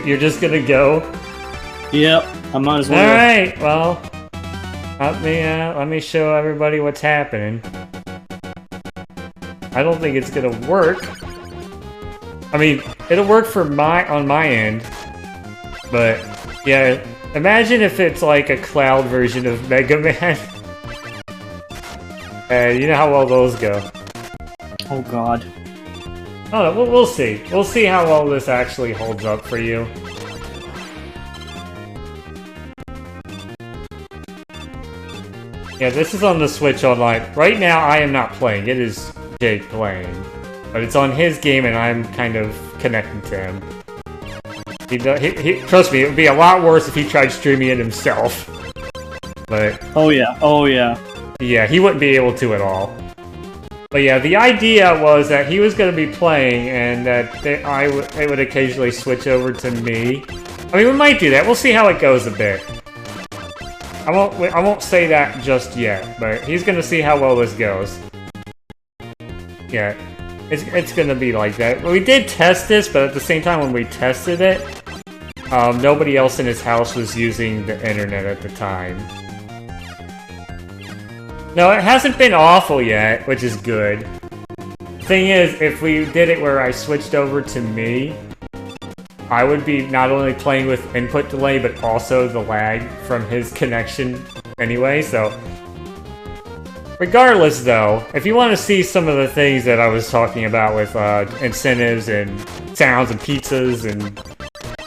You're just gonna go? Yep, I might as well. Alright, well, let me show everybody what's happening. I don't think it's gonna work. I mean, it'll work for on my end, but yeah, imagine if it's like a cloud version of Mega Man. You know how well those go. Oh god. Oh, we'll see. We'll see how well this actually holds up for you. Yeah, this is on the Switch Online. Right now, I am not playing. It is Jake playing. But it's on his game, and I'm kind of connecting to him. Trust me, it would be a lot worse if he tried streaming it himself. But... Oh yeah, oh yeah. Yeah, he wouldn't be able to at all. But yeah, the idea was that he was going to be playing, and that they would occasionally switch over to me. I mean, we might do that. We'll see how it goes a bit. I won't say that just yet, but he's going to see how well this goes. Yeah, it's going to be like that. We did test this, but at the same time when we tested it, nobody else in his house was using the internet at the time. No, it hasn't been awful yet, which is good. The thing is, if we did it where I switched over to me, I would be not only playing with input delay, but also the lag from his connection anyway, so... Regardless, though, if you want to see some of the things that I was talking about with incentives and sounds and pizzas and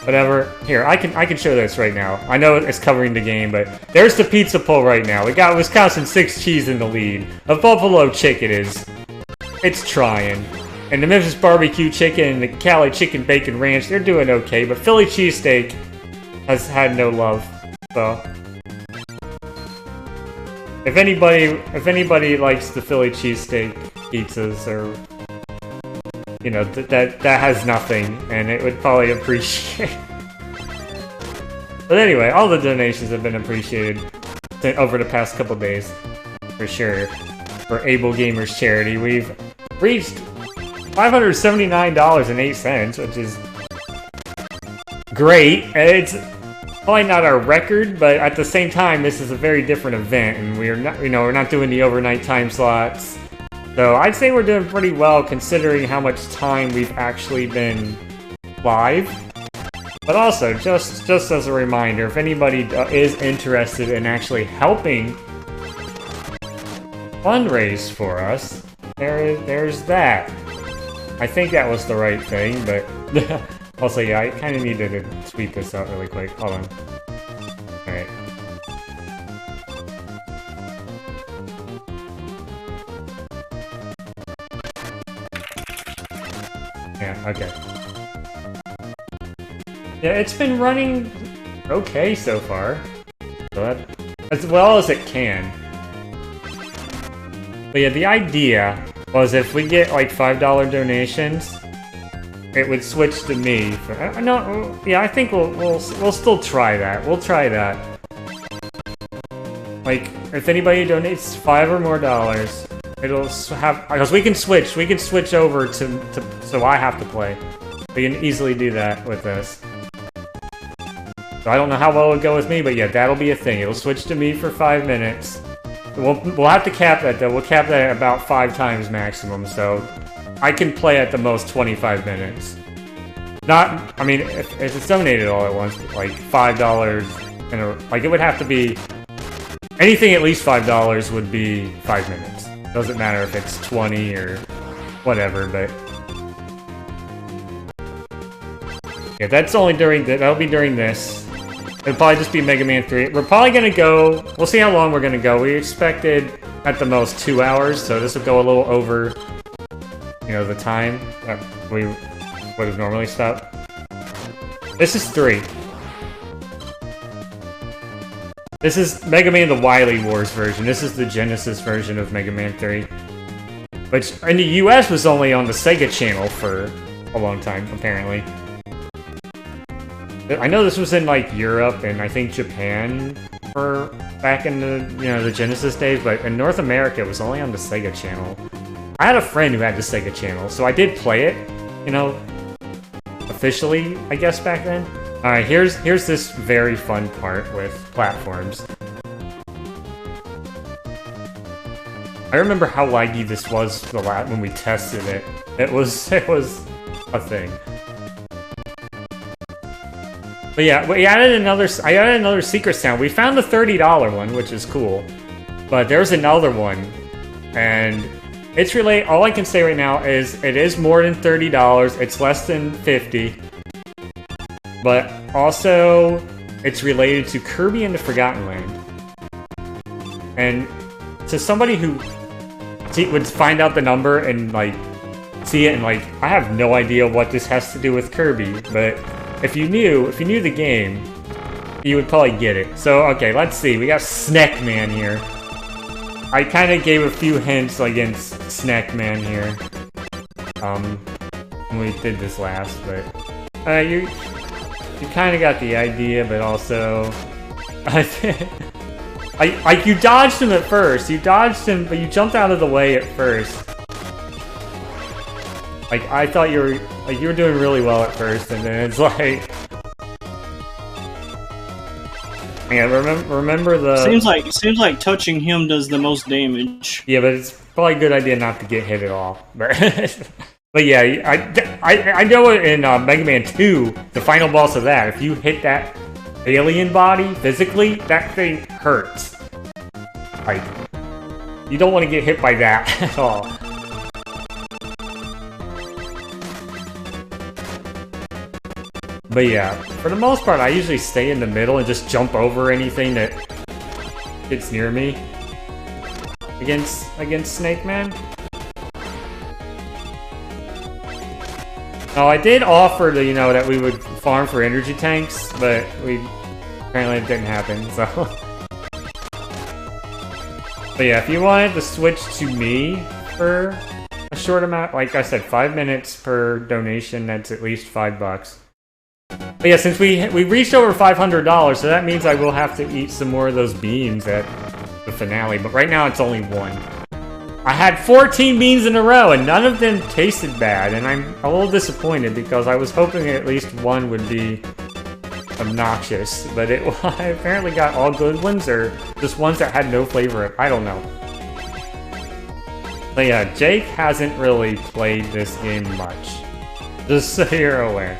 whatever, here, I can show this right now. I know it's covering the game, but there's the pizza poll right now. We got Wisconsin 6 Cheese in the lead. A Buffalo Chicken it's trying. And the Memphis Barbecue Chicken and the Cali Chicken Bacon Ranch, they're doing okay, but Philly Cheesesteak has had no love, so... If anybody likes the Philly cheesesteak pizzas, or you know, that has nothing, and it would probably appreciate. But anyway, all the donations have been appreciated over the past couple days, for sure. For AbleGamers charity, we've reached $579.08, which is great. It's probably not our record, but at the same time, this is a very different event, and we're not doing the overnight time slots. So I'd say we're doing pretty well considering how much time we've actually been live. But also, just as a reminder, if anybody is interested in actually helping fundraise for us, there's that. I think that was the right thing, but... Also, yeah, I kind of needed to tweet this out really quick. Hold on. Alright. Yeah, okay. Yeah, it's been running okay so far. So as well as it can. But yeah, the idea was if we get like $5 donations, it would switch to me. Yeah, I think we'll still try that. We'll try that. Like, if anybody donates $5 or more, it'll have, because we can switch over to so I have to play. We can easily do that with this. So I don't know how well it would go with me, but yeah, that'll be a thing. It'll switch to me for 5 minutes. We'll have to cap that though. We'll cap that at about 5 times maximum, so I can play at the most 25 minutes. I mean, if it's donated all at once, like $5, like it would have to be... Anything at least $5 would be 5 minutes. Doesn't matter if it's 20 or whatever, but... Yeah, that's only that'll be during this. It'll probably just be Mega Man 3. We're probably gonna go... We'll see how long we're gonna go. We expected at the most 2 hours, so this will go a little over... You know, the time that we would have normally stopped. This is 3. This is Mega Man the Wily Wars version. This is the Genesis version of Mega Man 3. Which, in the US, was only on the Sega channel for a long time, apparently. I know this was in, like, Europe and I think Japan for back in the, the Genesis days, but in North America, it was only on the Sega channel. I had a friend who had the Sega channel, so I did play it, officially, I guess, back then. Alright, here's this very fun part with platforms. I remember how laggy this was when we tested it. It was a thing. But yeah, I added another secret sound. We found the $30 one, which is cool. But there's another one. And it's all I can say right now is it is more than $30. It's less than $50. But also, it's related to Kirby and the Forgotten Land. And to somebody who would find out the number and like see it and like, I have no idea what this has to do with Kirby, but if you knew the game, you would probably get it. So okay, let's see. We got Snack Man here. I kind of gave a few hints against Snack Man here. When we did this last, but you kind of got the idea, but also you dodged him at first. You dodged him, but you jumped out of the way at first. Like I thought you were doing really well at first, and then it's like, yeah. Remember the. Seems like touching him does the most damage. Yeah, but it's probably a good idea not to get hit at all. But yeah, I know in Mega Man 2, the final boss of that, if you hit that alien body physically, that thing hurts. Like, you don't want to get hit by that at all. But yeah, for the most part, I usually stay in the middle and just jump over anything that gets near me against Snake Man. Oh, I did offer to, that we would farm for energy tanks, but apparently it didn't happen, so. But yeah, if you wanted to switch to me for a short amount, like I said, 5 minutes per donation, that's at least $5. But yeah, since we reached over $500, so that means I will have to eat some more of those beans at the finale, but right now it's only 1. I had 14 beans in a row, and none of them tasted bad, and I'm a little disappointed because I was hoping at least one would be obnoxious, but I apparently got all good ones, or just ones that had no flavor. I don't know. But yeah, Jake hasn't really played this game much, just so you're aware.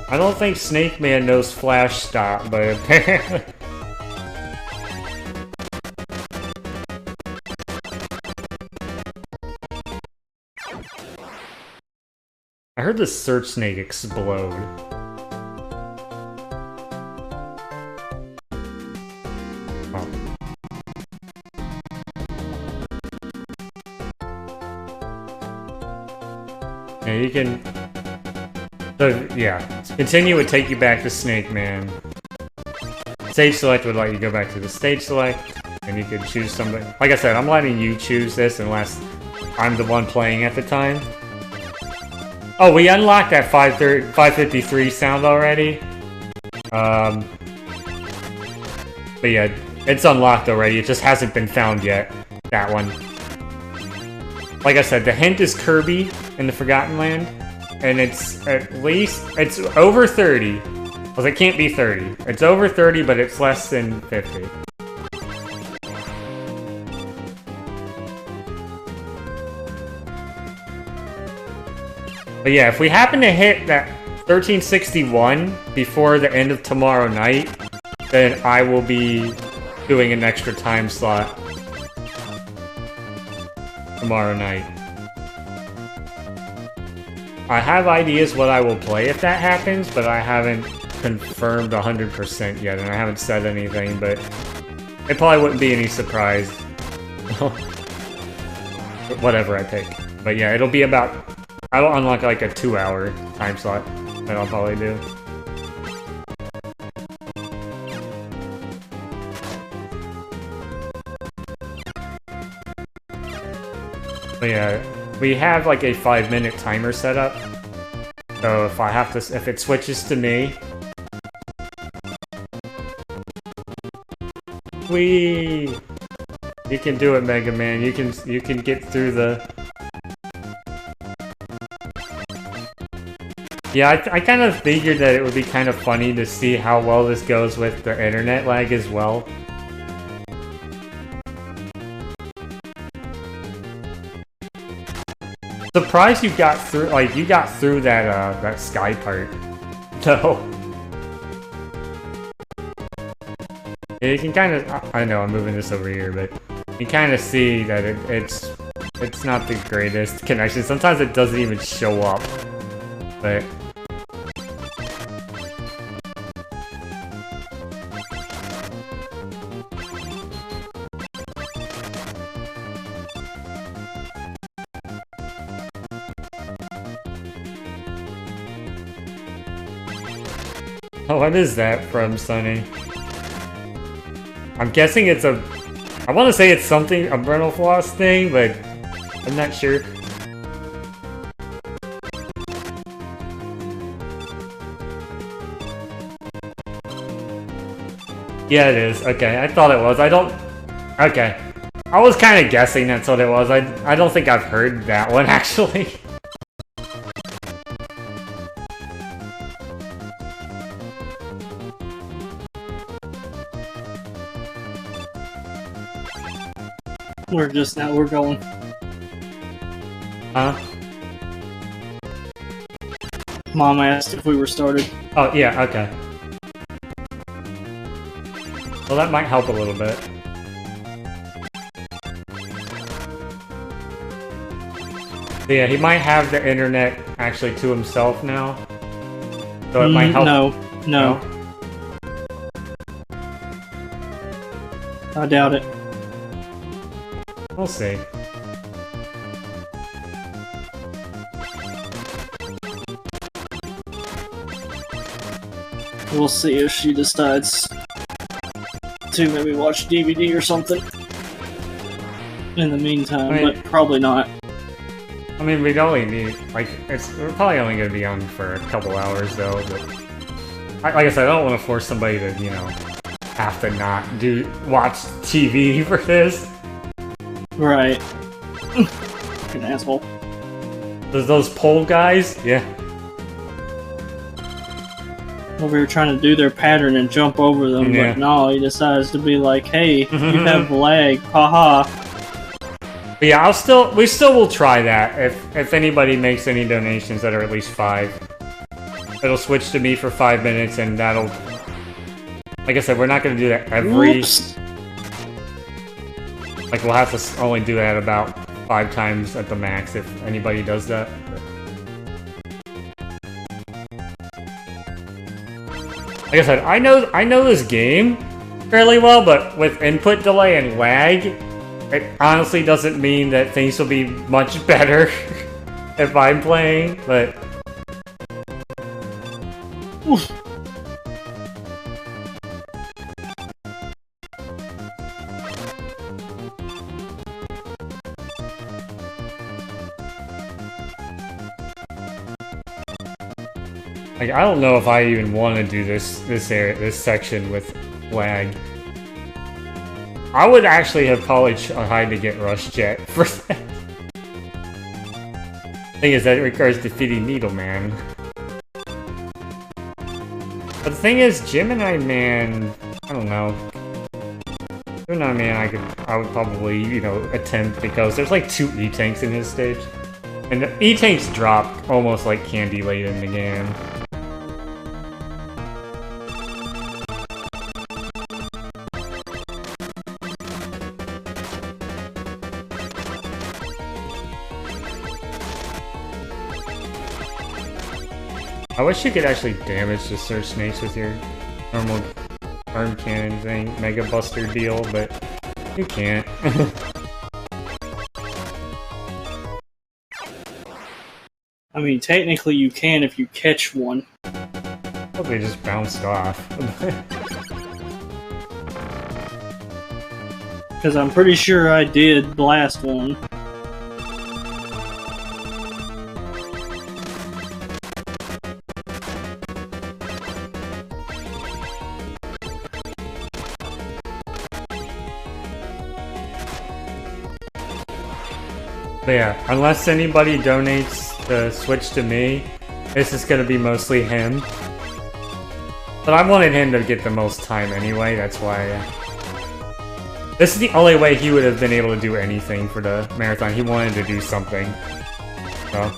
I don't think Snake Man knows Flash Stop, but apparently... I heard the Search Snake explode. Oh. Yeah, you can... So, yeah, continue would take you back to Snake Man. Stage select would let you go back to the stage select, and you could choose something. Like I said, I'm letting you choose this unless I'm the one playing at the time. Oh, we unlocked that 553 sound already. But yeah, it's unlocked already. It just hasn't been found yet. That one. Like I said, the hint is Kirby in the Forgotten Land. And it's it's over 30. Because it can't be 30. It's over 30, but it's less than 50. But yeah, if we happen to hit that 1361 before the end of tomorrow night, then I will be doing an extra time slot tomorrow night. I have ideas what I will play if that happens, but I haven't confirmed 100% yet, and I haven't said anything, but it probably wouldn't be any surprise. Whatever I pick. But yeah, it'll be about... I'll unlock like a 2-hour time slot that I'll probably do. But yeah, we have like a 5-minute timer set up. So if it switches to me, You can do it, Mega Man. You can get through the... Yeah, I kind of figured that it would be kind of funny to see how well this goes with the internet lag as well. Surprised you got through, like, you got through that, that sky part. No. Yeah, you can kind of, I know I'm moving this over here, but you kind of see that it's not the greatest connection. Sometimes it doesn't even show up, but... Oh, what is that from Sunny? I'm guessing it's a... I want to say it's something, a Brittle Floss thing, but I'm not sure. Yeah, it is. Okay, I thought it was. I don't... Okay. I was kind of guessing that's what it was. I don't think I've heard that one, actually. We're just now, we're going. Huh? Mom asked if we were started. Oh, yeah, okay. Well, that might help a little bit. So yeah, he might have the internet actually to himself now. So it might help. No. I doubt it. We'll see. We'll see if she decides to maybe watch DVD or something in the meantime, but probably not. I mean, we'd only need, like, we're probably only gonna be on for a couple hours though, but... Like I said, I don't want to force somebody to, you know, have to not watch TV for this. Right. An asshole. There's those pole guys? Yeah. Over here trying to do their pattern and jump over them, yeah. But no, he decides to be like, hey, you have lag, haha. But yeah, we still will try that if anybody makes any donations that are at least 5. It'll switch to me for 5 minutes and that'll... Like I said, we're not gonna do that every... Whoops. Like, we'll have to only do that about 5 times at the max if anybody does that. Like I said, I know this game fairly well, but with input delay and lag, it honestly doesn't mean that things will be much better if I'm playing, but... Oof. Like, I don't know if I even want to do this section with lag. I would actually have probably tried to get Rush Jet for that. Thing is that it requires defeating Needleman. But the thing is, Gemini Man, I don't know. Gemini Man, I would probably, you know, attempt because there's like 2 E-Tanks in his stage. And the E-Tanks drop almost like candy late in the game. I wish you could actually damage the Surge Snakes with your normal arm cannon thing, Mega Buster deal, but you can't. I mean, technically you can if you catch one. Probably just bounced off. Because I'm pretty sure I did blast one. But yeah, unless anybody donates the Switch to me, this is gonna be mostly him. But I wanted him to get the most time anyway, that's why... This is the only way he would have been able to do anything for the marathon. He wanted to do something. So...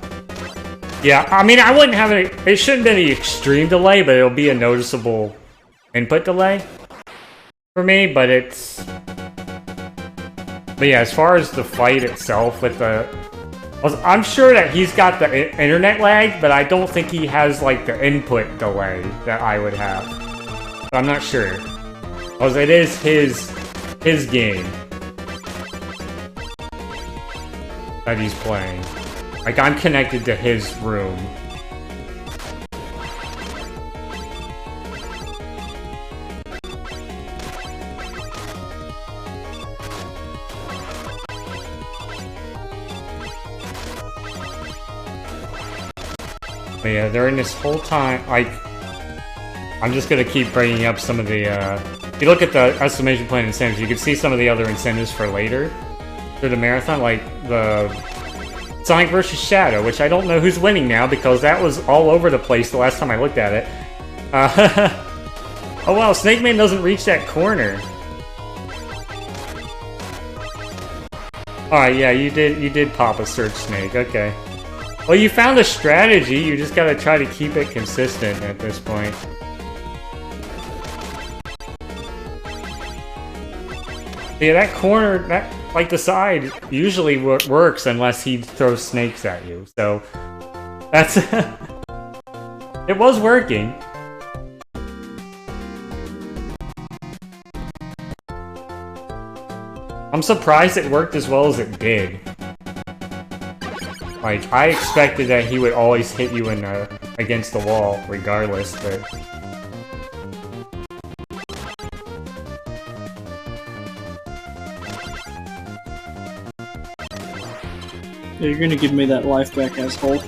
Yeah, I mean, I wouldn't have it shouldn't be an extreme delay, but it'll be a noticeable input delay for me, but it's... But yeah, as far as the fight itself with the... I'm sure that he's got the internet lag, but I don't think he has, like, the input delay that I would have. But I'm not sure. Because it is his game that he's playing. Like, I'm connected to his room. But yeah, during this whole time, like, I'm just gonna keep bringing up some of the, if you look at the estimation plan incentives, you can see some of the other incentives for later, for the marathon, like the Sonic vs. Shadow, which I don't know who's winning now, because that was all over the place the last time I looked at it. Oh wow, Snake Man doesn't reach that corner. Alright, yeah, you did pop a Search Snake, okay. Well, you found a strategy, you just gotta try to keep it consistent at this point. Yeah, that corner, like the side, usually works unless he throws snakes at you, so... That's... It was working. I'm surprised it worked as well as it did. Like, I expected that he would always hit you in against the wall, regardless, but... Yeah, you're gonna give me that life back, asshole.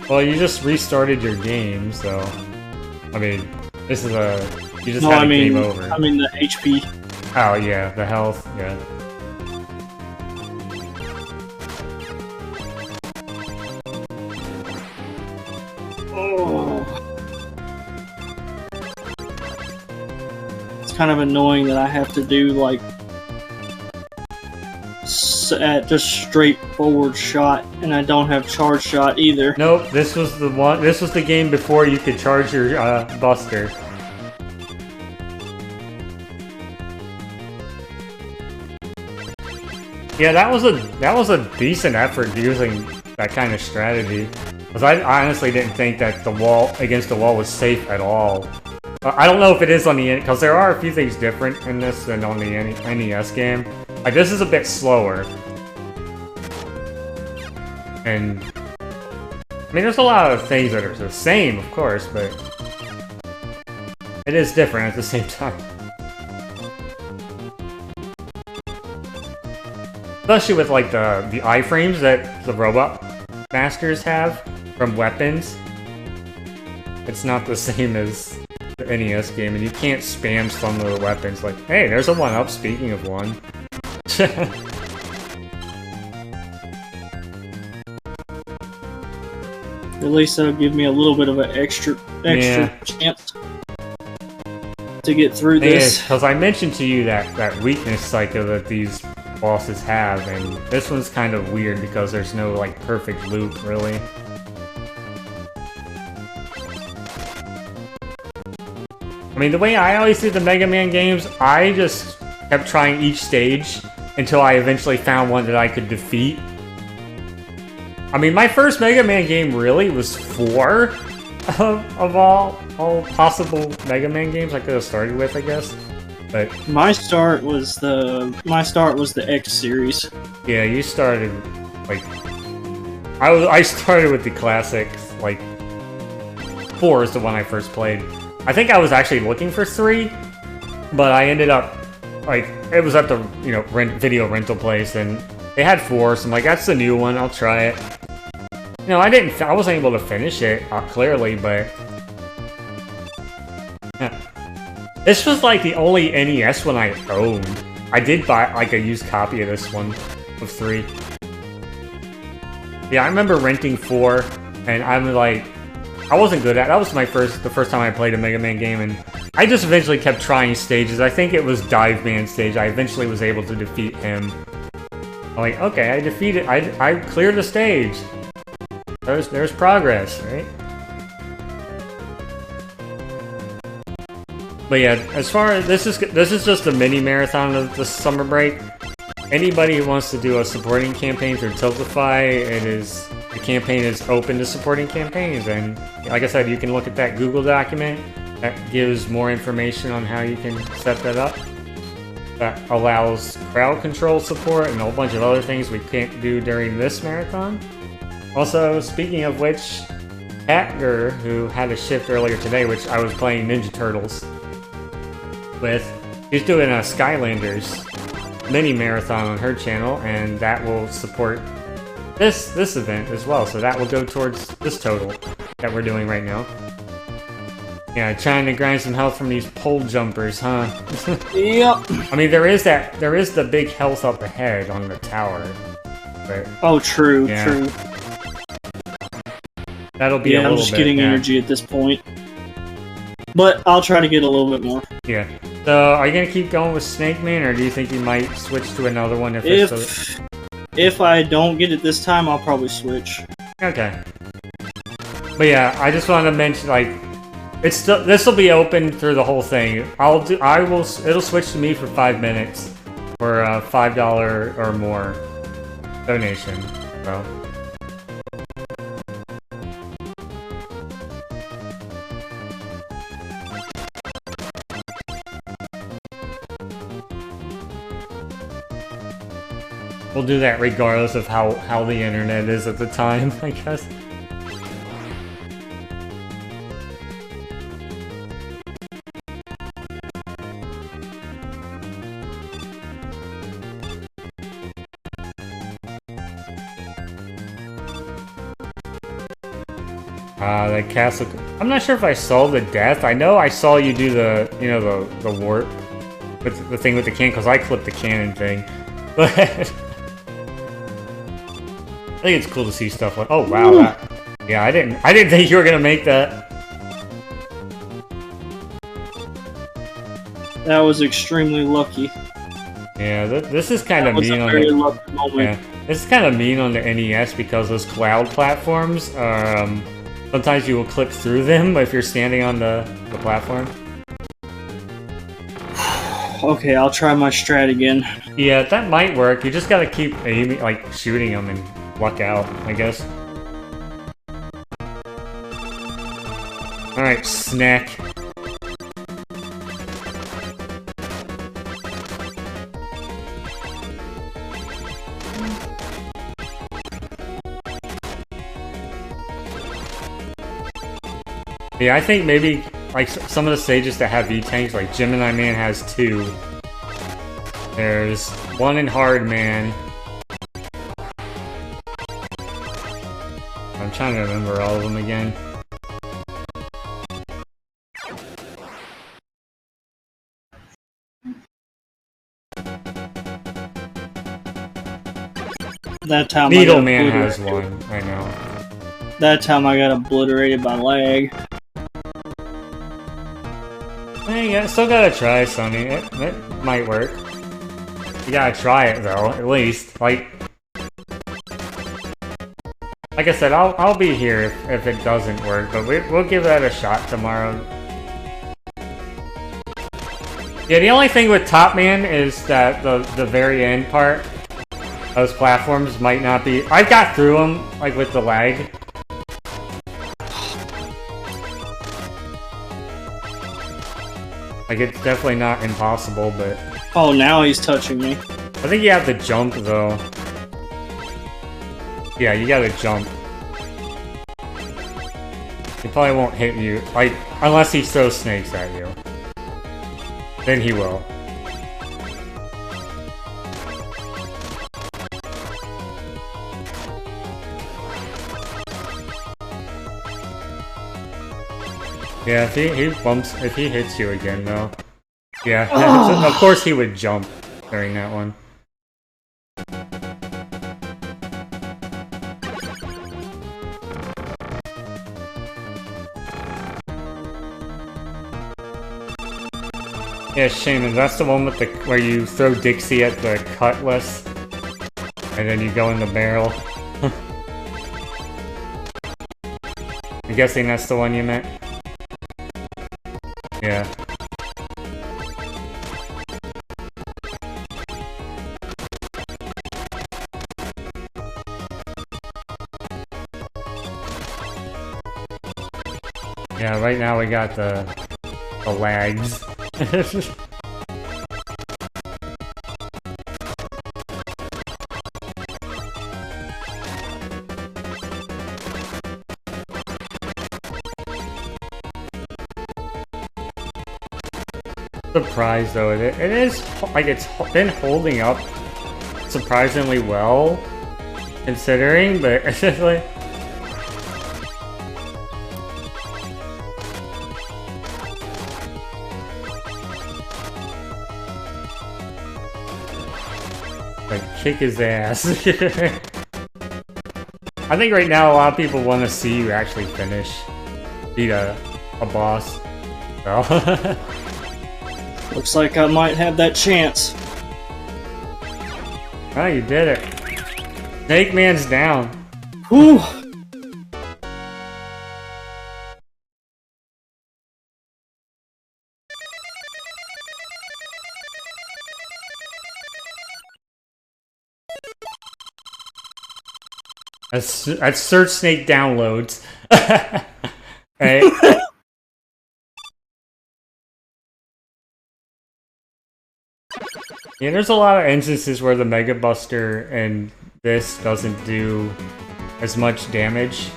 Well, you just restarted your game, so... I mean, this is a... You just no, had a game over. I mean the HP. Oh, yeah, the health, yeah. Kind of annoying that I have to do like just straightforward shot, and I don't have charge shot either. Nope, this was the one. This was the game before you could charge your Buster. Yeah, that was a decent effort using that kind of strategy, because I honestly didn't think that the wall against the wall was safe at all. I don't know if it is on the because there are a few things different in this than on the NES game. Like, this is a bit slower. And I mean, there's a lot of things that are the same, of course, but it is different at the same time. Especially with, like, the iframes that the Robot Masters have from weapons. It's not the same as the NES game, and you can't spam some of the weapons like, hey, there's a 1-up, speaking of one. At least that'll give me a little bit of an extra chance to get through this. Because I mentioned to you that weakness cycle that these bosses have, and this one's kind of weird because there's no, like, perfect loop, really. I mean, the way I always did the Mega Man games, I just kept trying each stage until I eventually found one that I could defeat. I mean, my first Mega Man game really was 4 of all possible Mega Man games I could have started with, I guess. But my start was the X series. Yeah, you started like I started with the classics. Like 4 is the one I first played. I think I was actually looking for 3, but I ended up, like, it was at the, you know, video rental place, and they had 4, so I'm like, that's the new one, I'll try it. You know, I wasn't able to finish it, clearly, but... Yeah. This was, like, the only NES one I owned. I did buy like a used copy of this one of 3. Yeah, I remember renting 4, and I'm like, I wasn't good at it. That was the first time I played a Mega Man game, and I just eventually kept trying stages. I think it was Dive Man stage. I eventually was able to defeat him. I'm like, okay, I cleared the stage. There's progress, right? But yeah, as far as this is just a mini marathon of the summer break. Anybody who wants to do a supporting campaign through Tiltify, the campaign is open to supporting campaigns, and like I said, you can look at that Google document that gives more information on how you can set that up. That allows crowd control support and a whole bunch of other things we can't do during this marathon. Also, speaking of which, Hatger, who had a shift earlier today, which I was playing Ninja Turtles with, she's doing a Skylanders mini marathon on her channel, and that will support this event as well, so that will go towards this total that we're doing right now. Yeah, trying to grind some health from these pole jumpers, huh? Yep. I mean, there is the big health up ahead on the tower, but oh, true, yeah. True. That'll be a little bit. I'm just getting energy at this point, but I'll try to get a little bit more. Yeah. So, are you gonna keep going with Snake Man, or do you think you might switch to another one if I don't get it this time, I'll probably switch. Okay. But yeah, I just wanted to mention, like, this will be open through the whole thing. It'll switch to me for 5 minutes for a $5 or more donation. So. We'll do that regardless of how the internet is at the time, I guess. The castle. I'm not sure if I saw the death. I know I saw you do the warp with the thing with the can, because I clipped the cannon thing. But I think it's cool to see stuff like. Oh wow! Yeah, I didn't think you were gonna make that. That was extremely lucky. Yeah, this is kind of mean on the. Yeah, this is kind of mean on the NES because those cloud platforms are. Sometimes you will clip through them if you're standing on the platform. Okay, I'll try my strat again. Yeah, that might work. You just gotta keep aiming, like shooting them and luck out, I guess. Alright, snack. Yeah, I think maybe like some of the stages that have V-Tanks, like Gemini Man has 2. There's 1 in Hard Man. I'm trying to remember all of them again. That time Needle Man has 1, I know. That time I got obliterated by lag. Hey, yeah, still gotta try, Sonny. It might work. You gotta try it though, at least. Like I said, I'll be here if it doesn't work, but we'll give that a shot tomorrow. Yeah, the only thing with Top Man is that the very end part, those platforms might not be. I got through them like with the lag. Like, it's definitely not impossible, but... Oh, now he's touching me. I think you have to jump, though. Yeah, you gotta jump. He probably won't hit you, like, unless he throws snakes at you. Then he will. Yeah, if he hits you again, though. Yeah, of course he would jump. during that one. Yeah, Shaman, that's the one with the where you throw Dixie at the cutlass, and then you go in the barrel. I'm guessing that's the one you meant? Yeah. Yeah, right now we got the lags. Surprised though, it is like it's been holding up surprisingly well, considering, but it's just like. Kick his ass. I think right now a lot of people want to see you actually beat a boss. So. Looks like I might have that chance. Oh, you did it. Snake Man's down. Whew. That's Search Snake downloads. Right? Yeah, there's a lot of instances where the Mega Buster and this doesn't do as much damage.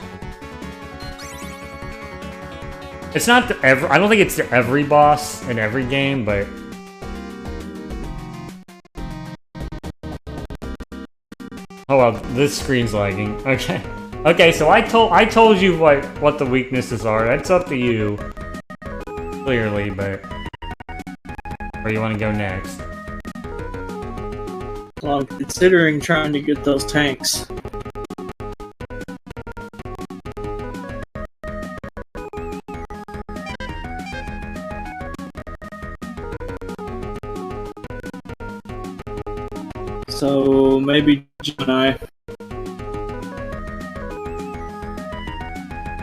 It's not I don't think it's to every boss in every game, but oh well, this screen's lagging. Okay. Okay, so I told you what the weaknesses are. That's up to you. Clearly, but where you want to go next? Well, I'm considering trying to get those tanks. So maybe Gemini.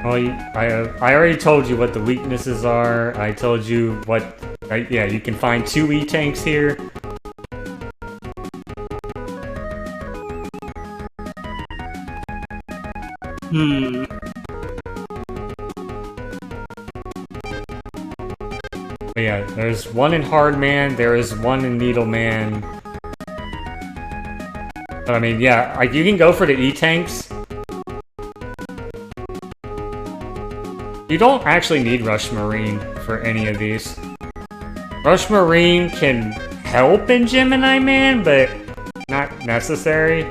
Well, I already told you what the weaknesses are. I told you what. Yeah, you can find 2 E-tanks here. But yeah, there's one in Hard Man, there is one in Needle Man. But I mean, yeah, like you can go for the E-tanks. You don't actually need Rush Marine for any of these. Rush Marine can help in Gemini Man, but not necessary.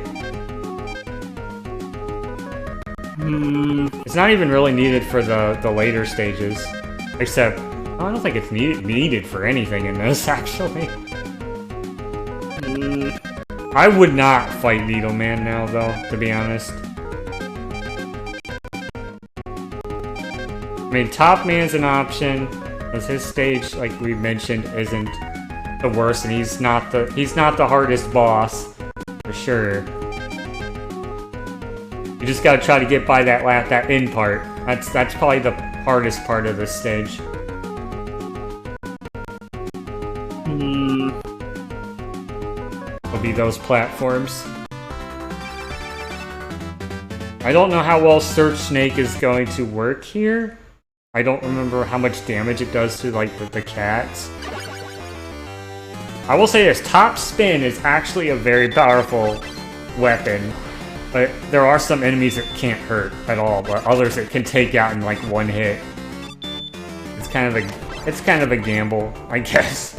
It's not even really needed for the later stages. Except, I don't think it's needed for anything in this, actually. I would not fight Needleman now, though, to be honest. I mean, Top Man's an option, because his stage, like we mentioned, isn't the worst, and he's not the hardest boss, for sure. You just gotta try to get by that end part. That's probably the hardest part of this stage. Will be those platforms. I don't know how well Search Snake is going to work here. I don't remember how much damage it does to like the cats. I will say this, Top Spin is actually a very powerful weapon. But there are some enemies that can't hurt at all, but others that can take out in like one hit. It's kind of a gamble, I guess.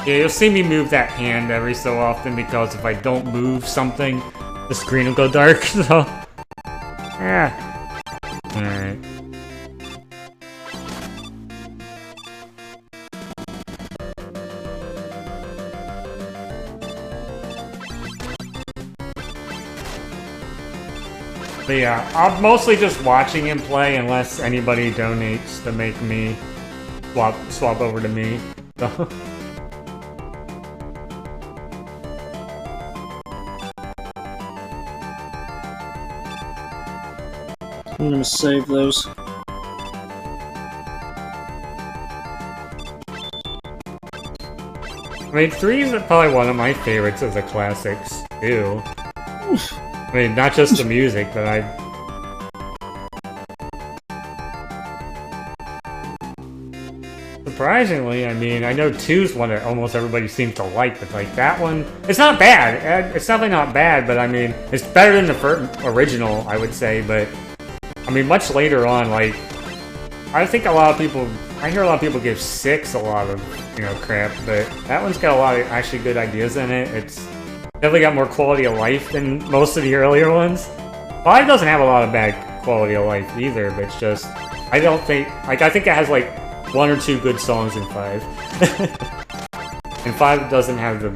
Yeah, you'll see me move that hand every so often because if I don't move something, the screen will go dark, so... Yeah. Alright. But yeah, I'm mostly just watching him play unless anybody donates to make me swap over to me. So. I'm gonna save those. I mean, 3 is probably one of my favorites of the classics, too. I mean, not just the music, but surprisingly, I mean, I know 2's one that almost everybody seems to like, but like that one, it's not bad. It's definitely not bad, but I mean, it's better than the original, I would say, but I mean, much later on, like, I think a lot of people, I hear a lot of people give 6 a lot of, you know, crap, but that one's got a lot of actually good ideas in it. It's definitely got more quality of life than most of the earlier ones. 5 doesn't have a lot of bad quality of life either, but it's just, I don't think, like, I think it has like 1 or 2 good songs in 5. And 5 doesn't have the,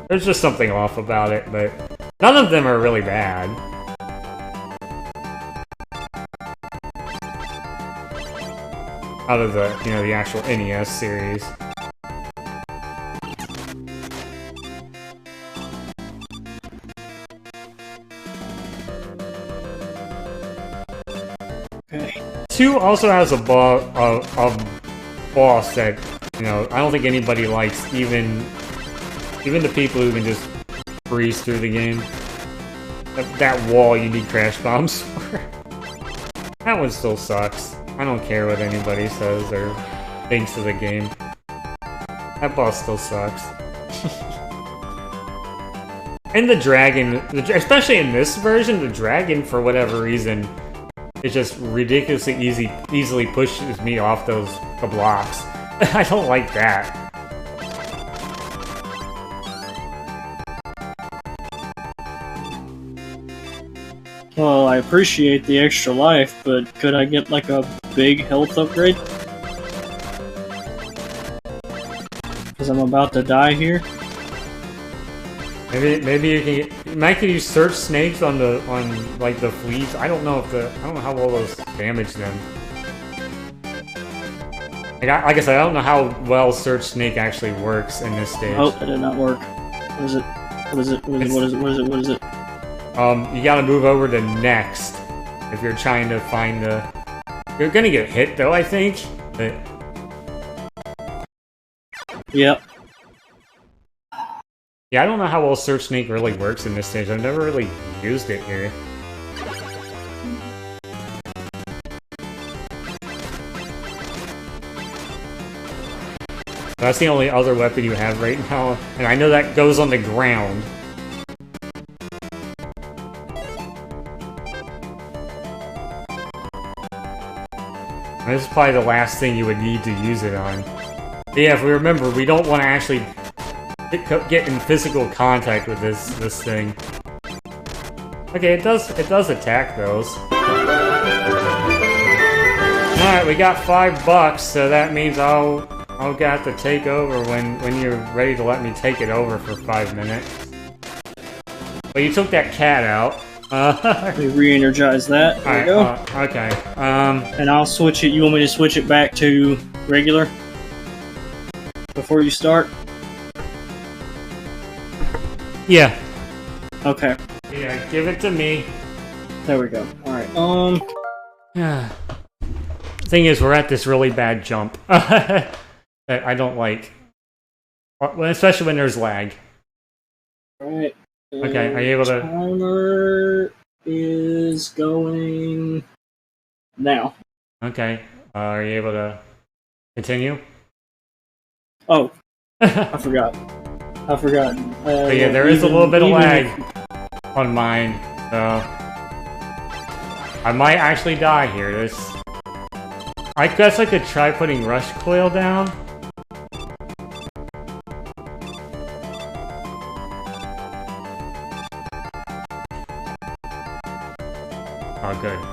there's just something off about it, but none of them are really bad. Out of the, you know, the actual NES series. Okay. 2 also has a boss that, you know, I don't think anybody likes, even the people who can just breeze through the game. That wall you need crash bombs for. That one still sucks. I don't care what anybody says or thinks of the game. That boss still sucks. And the dragon, especially in this version, the dragon, for whatever reason, it just ridiculously easily pushes me off the blocks. I don't like that. Well, I appreciate the extra life, but could I get like a big health upgrade? Because I'm about to die here. Maybe you can get, you might use search snakes on like the fleas. I don't know how well those damage them. Like I said, I don't know how well search snake actually works in this stage. Oh, that did not work. What is it? What is it? What is it? What is it? What is it? What is it? You gotta move over to next if you're trying to find the. You're gonna get hit though, I think. But yep. Yeah, I don't know how well Search Snake really works in this stage. I've never really used it here. That's the only other weapon you have right now, and I know that goes on the ground. And this is probably the last thing you would need to use it on. But yeah, if we remember, we don't want to actually get in physical contact with this thing. Okay, it does attack those. Alright, we got $5, so that means I'll have to take over when you're ready to let me take it over for 5 minutes. But you took that cat out. Let me re-energize that. There we go. Okay. And I'll switch it. You want me to switch it back to regular before you start? Yeah. Okay. Yeah, give it to me. There we go. Alright, Thing is, we're at this really bad jump. That I don't like. Especially when there's lag. Alright. Okay, are you able to... Timer is going now. Okay, are you able to continue? Oh, I forgot. But yeah, there is a little bit of lag on mine, so... I might actually die here. I guess I could try putting Rush Coil down.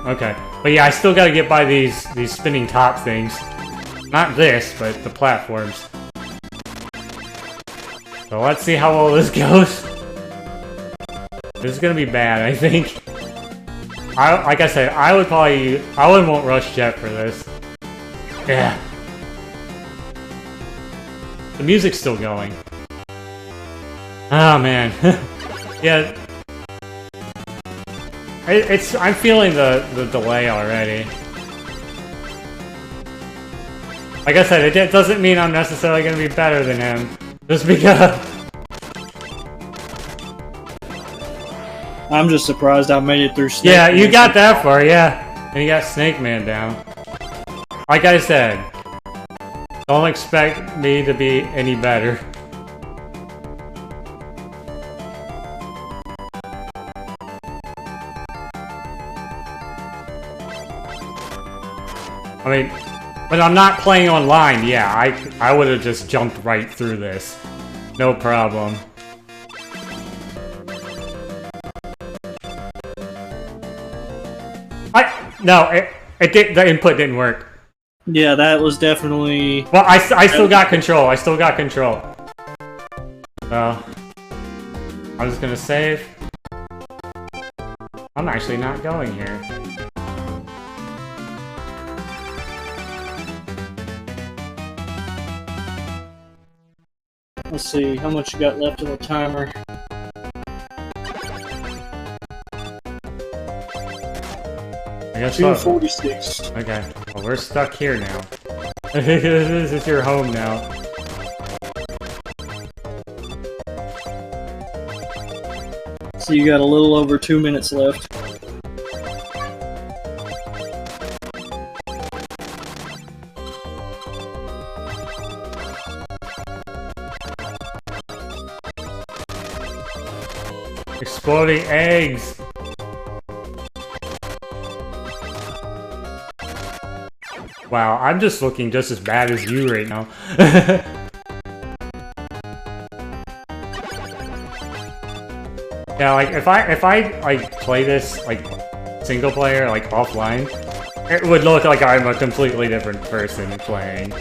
Okay. But yeah, I still gotta get by these spinning top things. Not this, but the platforms. So let's see how well this goes. This is gonna be bad, I think. Like I said, I would won't rush Jet for this. Yeah. The music's still going. Oh man. Yeah. I'm feeling the delay already. Like I said, it doesn't mean I'm necessarily gonna be better than him. Just because... I'm just surprised I made it through Snake Yeah, Man. you got that far, yeah. And you got Snake Man down. Like I said, don't expect me to be any better. I mean, when I'm not playing online, yeah, I would have just jumped right through this. No problem. No, the input didn't work. Yeah, that was definitely... Well, I still got control. I still got control. So, I'm just gonna save. I'm actually not going here. Let's see, how much you got left in the timer? I guess 2:46. Okay, well we're stuck here now. This is your home now. So you got a little over 2 minutes left. Exploding eggs! Wow, I'm just looking just as bad as you right now. Yeah, like if I like play this like single player, like offline, it would look like I'm a completely different person playing.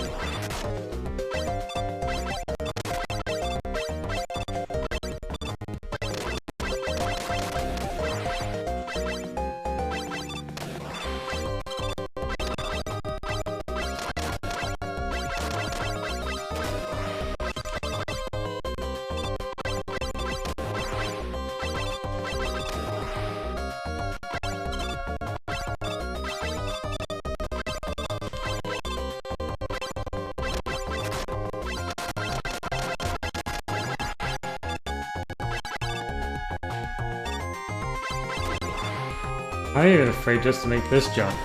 I'm even afraid just to make this jump.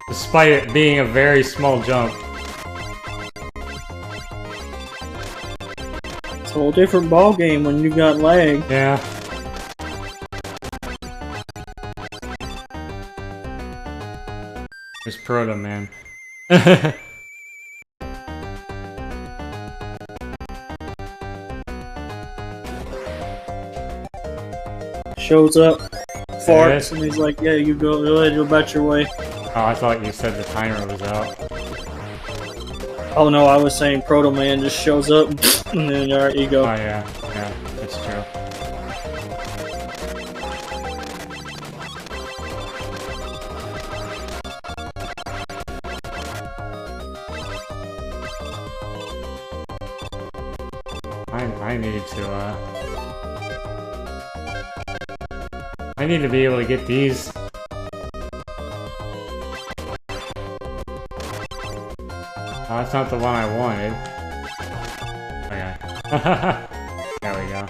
Despite it being a very small jump. It's a whole different ball game when you got lag. Yeah. There's Proto Man. Shows up, farts, and he's like, yeah, you go ahead, go about your way. Oh, I thought you said the timer was out. Oh no, I was saying Proto Man just shows up, and then alright, you go. Oh yeah, yeah, that's true. I need to be able to get these. Oh, that's not the one I wanted. Okay. There we go.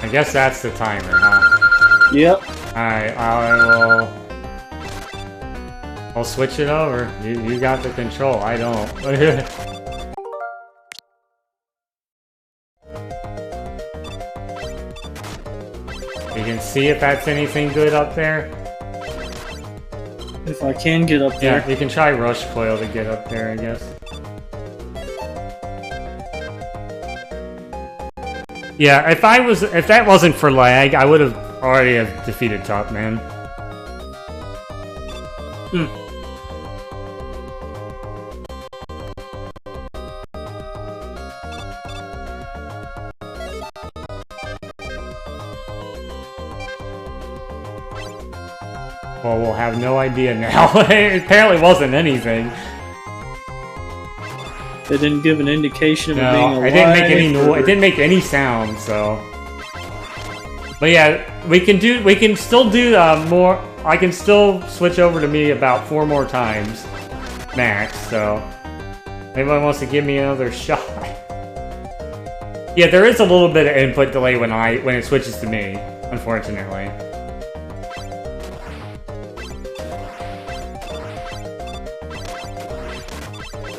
I guess that's the timer, huh? Yep. Alright, I'll switch it over. You got the control, I don't. You can see if that's anything good up there. If I can get up there. Yeah, you can try Rush Coil to get up there, I guess. Yeah, if that wasn't for lag, I would have already have defeated Top Man. Well, we'll have no idea now. It apparently wasn't anything. They didn't give an indication of it being alive. It didn't make any noise. It didn't make any sound. So, but yeah, we can still do more. I can still switch over to me about 4 more times, max. So, anyone wants to give me another shot? Yeah, there is a little bit of input delay when it switches to me, unfortunately.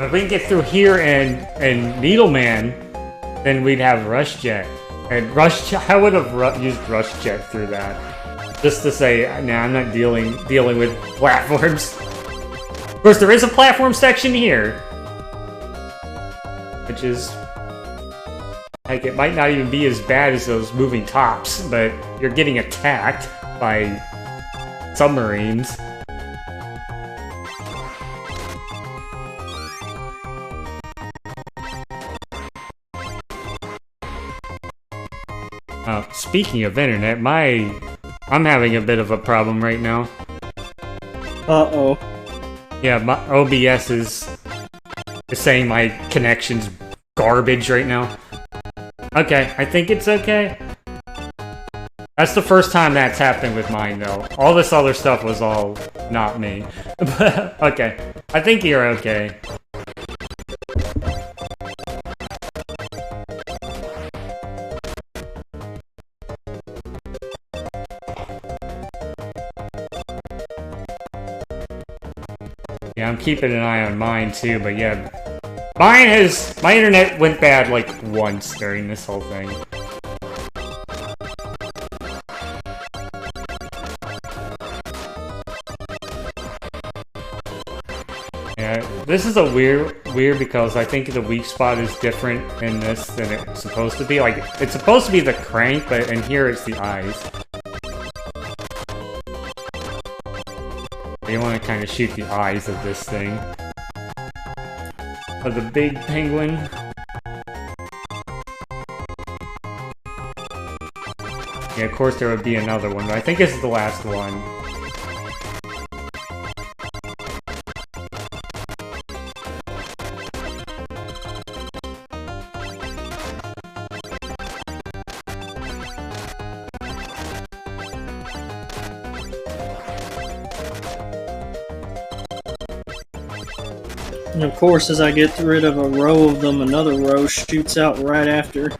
If we can get through here and Needleman, then we'd have Rush Jet. And I would have used Rush Jet through that. Just to say, nah, I'm not dealing with platforms. Of course, there is a platform section here. Which is... like, it might not even be as bad as those moving tops, but you're getting attacked by submarines. Speaking of internet, I'm having a bit of a problem right now. Uh-oh. Yeah, my OBS is saying my connection's garbage right now. Okay, I think it's okay. That's the first time that's happened with mine, though. All this other stuff was all not me. Okay, I think you're okay. Yeah, I'm keeping an eye on mine too, but yeah. My internet went bad like once during this whole thing. Yeah, this is a weird because I think the weak spot is different in this than it's supposed to be. Like, it's supposed to be the crank, but in here it's the eyes. You want to kind of shoot the eyes of this thing. Of the big penguin. Yeah, of course there would be another one, but I think this is the last one. And of course, as I get rid of a row of them, another row shoots out right after.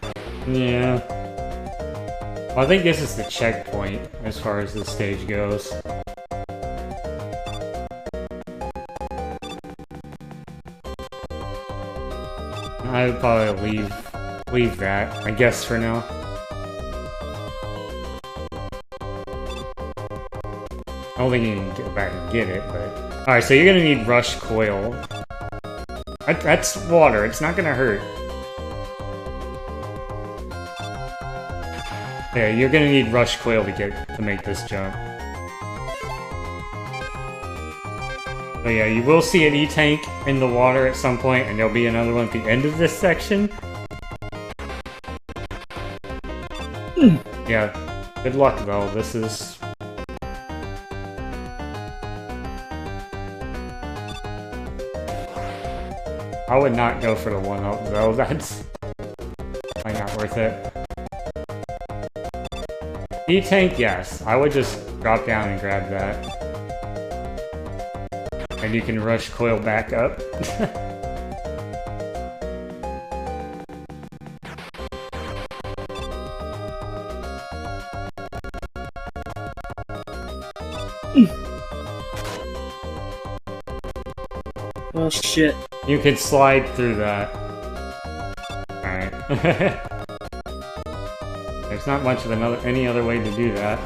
Yeah. Well, I think this is the checkpoint as far as the stage goes. I would probably leave that, I guess, for now. I don't think you can get back and get it, but... Alright, so you're gonna need Rush Coil. That's water, it's not gonna hurt. Yeah, you're gonna need Rush Coil to make this jump. So yeah, you will see an E-Tank in the water at some point, and there'll be another one at the end of this section. Yeah, good luck though, this is... I would not go for the 1-up though, that's... might not worth it. E-Tank, yes. I would just drop down and grab that. And you can Rush Coil back up. Oh shit. You could slide through that. Alright. There's not much of any other way to do that.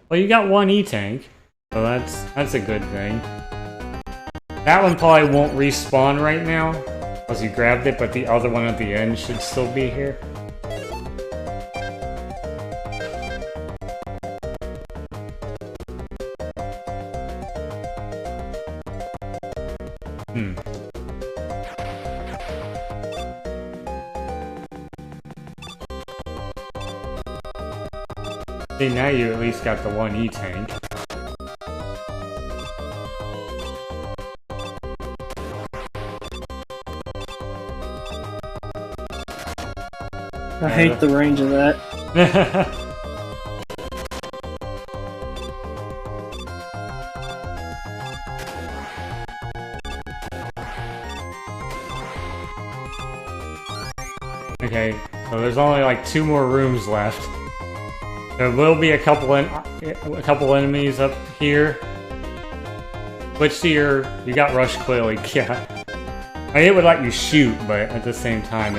Well, you got one E-Tank. So that's a good thing. That one probably won't respawn right now, because you grabbed it, but the other one at the end should still be here. See, now you at least got the one E-tank. I hate the range of that. Okay, so there's only like 2 more rooms left. There will be a couple enemies up here. Switch to you got rush clearly, yeah. I mean, it would let you shoot, but at the same time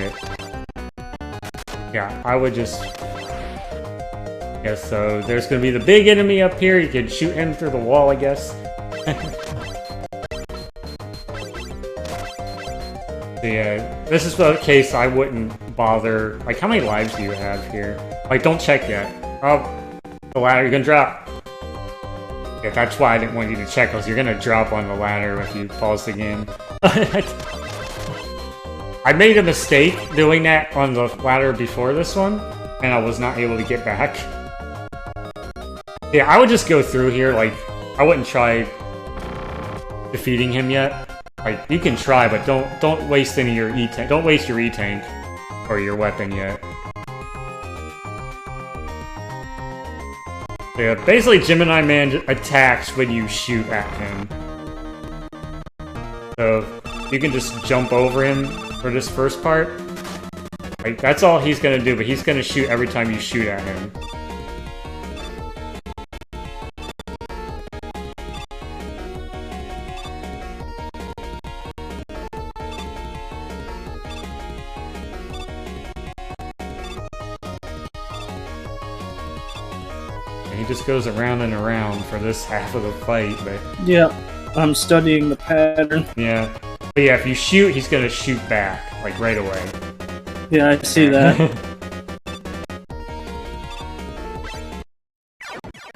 yeah, I would just... Yeah, so there's gonna be the big enemy up here, you can shoot him through the wall, I guess. So yeah, this is the case I wouldn't bother... Like, how many lives do you have here? Like, don't check yet. Oh, the ladder, you're gonna drop. Yeah, that's why I didn't want you to check, because you're gonna drop on the ladder if you pause the game. I made a mistake doing that on the ladder before this one, and I was not able to get back. Yeah, I would just go through here, like, I wouldn't try defeating him yet. Like, you can try, but don't waste any of your E-tank. Don't waste your E-tank or your weapon yet. Yeah, basically Gemini Man attacks when you shoot at him. So, you can just jump over him for this first part. Like, that's all he's gonna do, but he's gonna shoot every time you shoot at him. And he just goes around and around for this half of the fight, but... Yeah, I'm studying the pattern. Yeah. But yeah, if you shoot, he's gonna shoot back, like, right away. Yeah, I see that.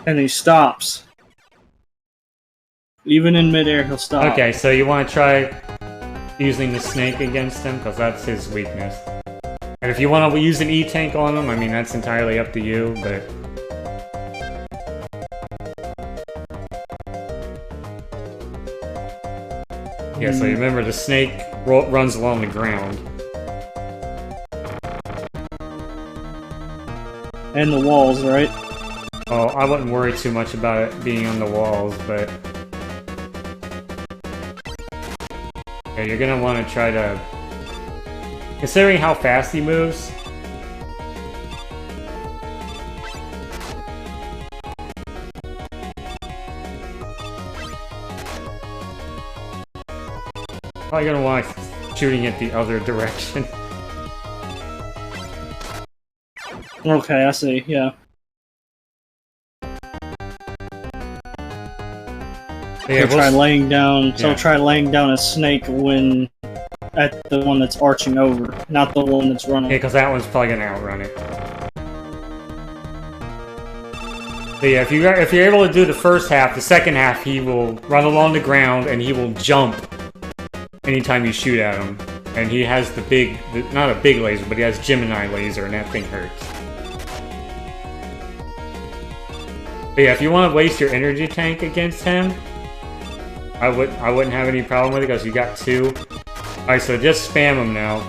And he stops. Even in midair, he'll stop. Okay, so you want to try using the snake against him, because that's his weakness. And if you want to use an E-tank on him, I mean, that's entirely up to you, but... Yeah, so you remember the snake runs along the ground. And the walls, right? Oh, I wouldn't worry too much about it being on the walls, but... Yeah, you're gonna want to try to... Considering how fast he moves... Probably gonna want shooting it the other direction. Okay, I see, yeah. Yeah, Try laying down a snake when at the one that's arching over, not the one that's running. Yeah, because that one's probably gonna outrun it. So yeah, if you're able to do the first half, the second half he will run along the ground and he will jump anytime you shoot at him. And he has not a big laser, but he has Gemini laser, and that thing hurts. But yeah, if you want to waste your energy tank against him, I wouldn't have any problem with it because you got 2. Alright, so just spam him now.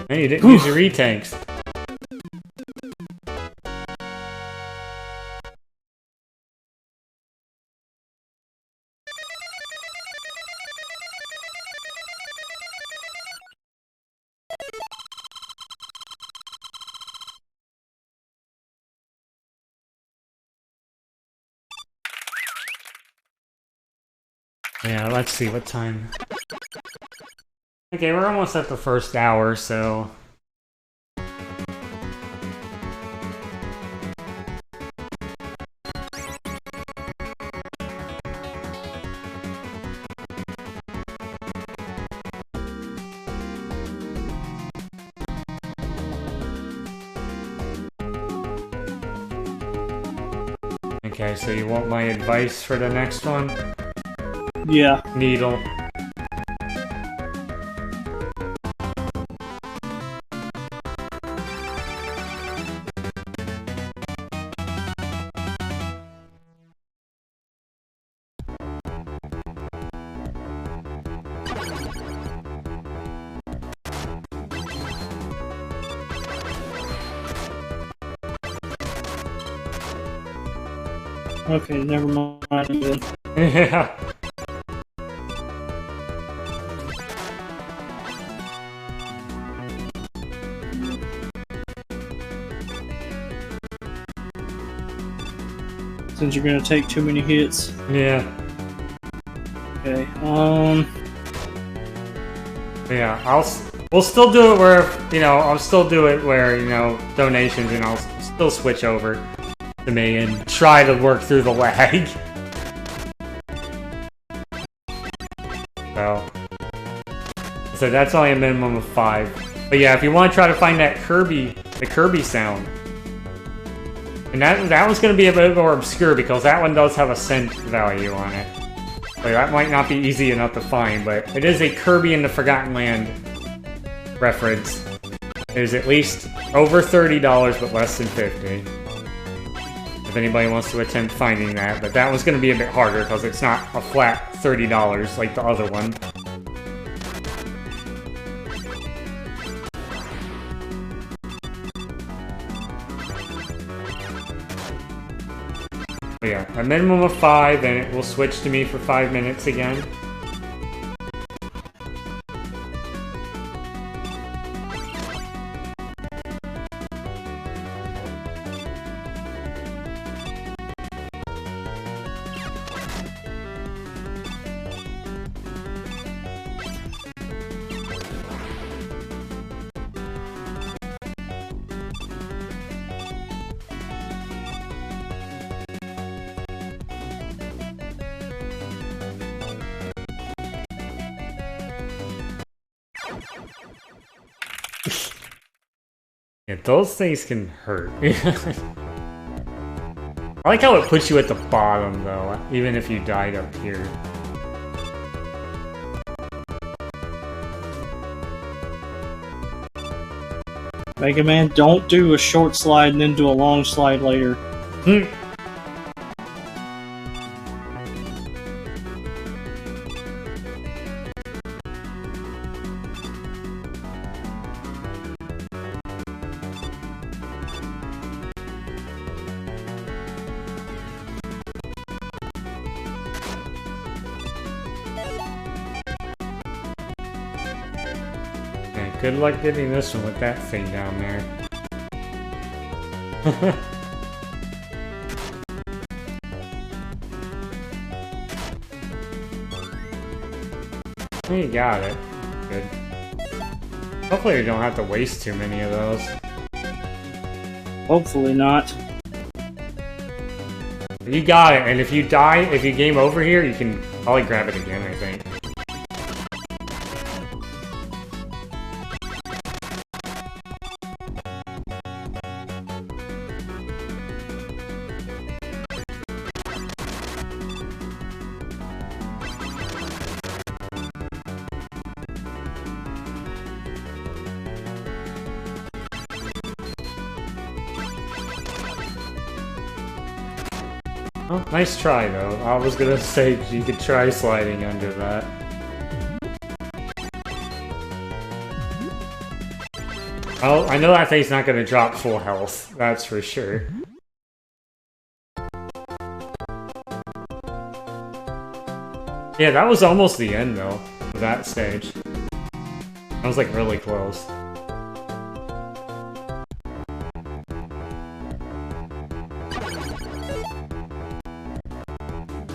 And you didn't use your E-tanks. Yeah, let's see what time. Okay, we're almost at the first hour, so... Okay, so you want my advice for the next one? Yeah. Needle. Okay, never mind then. Yeah. Since you're gonna take too many hits. Yeah. Okay, Yeah, we'll still do it where, you know, I'll still do it where, you know, donations, and I'll still switch over to me and try to work through the lag. So that's only a minimum of 5. But yeah, if you want to try to find that the Kirby sound, and that one's going to be a bit more obscure because that one does have a cent value on it. So that might not be easy enough to find, but it is a Kirby in the Forgotten Land reference. It is at least over $30, but less than 50. If anybody wants to attempt finding that, but that one's going to be a bit harder because it's not a flat $30 like the other one. But yeah, a minimum of 5, and it will switch to me for 5 minutes again. Yeah, those things can hurt. I like how it puts you at the bottom, though, even if you died up here. Mega Man, don't do a short slide and then do a long slide later. Good luck getting this one with that thing down there. You got it. Good. Hopefully you don't have to waste too many of those. Hopefully not. You got it, and if you die, if you game over here, you can probably grab it again, I think. Oh, nice try, though. I was gonna say you could try sliding under that. Oh, I know that thing's not gonna drop full health, that's for sure. Yeah, that was almost the end, though, of that stage. I was, like, really close.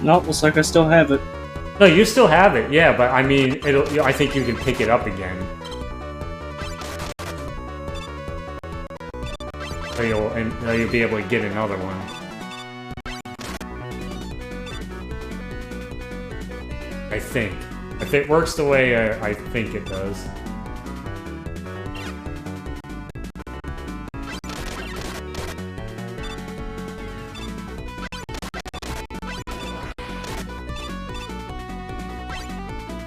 Nope, looks like I still have it. No, you still have it, yeah, but I mean, I think you can pick it up again. So you'll be able to get another one. I think. If it works the way I think it does.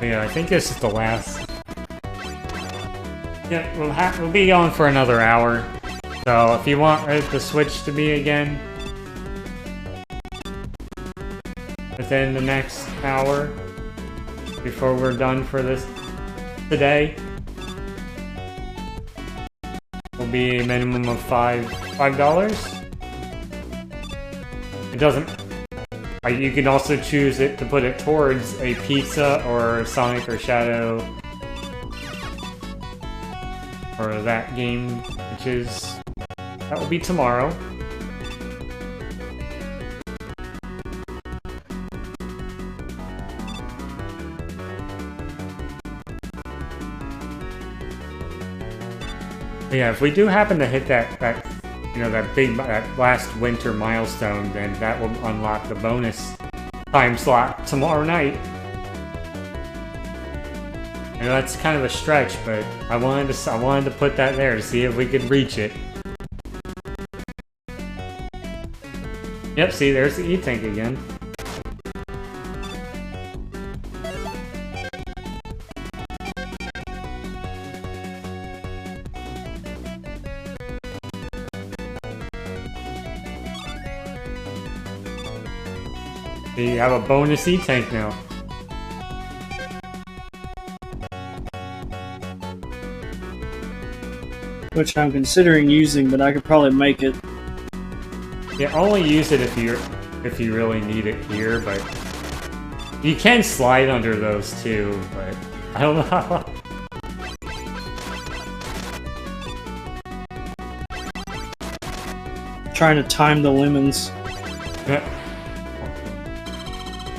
Yeah, I think this is the last. Yeah, we'll be going for another hour. So if you want the Switch to be again within the next hour before we're done for this today, will be a minimum of $5. It doesn't. You can also choose it to put it towards a pizza or Sonic or Shadow or that game, which is that will be tomorrow. But yeah, if we do happen to hit that last winter milestone, then that will unlock the bonus time slot tomorrow night. I know that's kind of a stretch, but I wanted to put that there to see if we could reach it. Yep, see, there's the E-Tank again. You have a bonus E-Tank now. Which I'm considering using, but I could probably make it. Yeah, only use it if you really need it here, but you can slide under those too, but I don't know. Trying to time the lemons.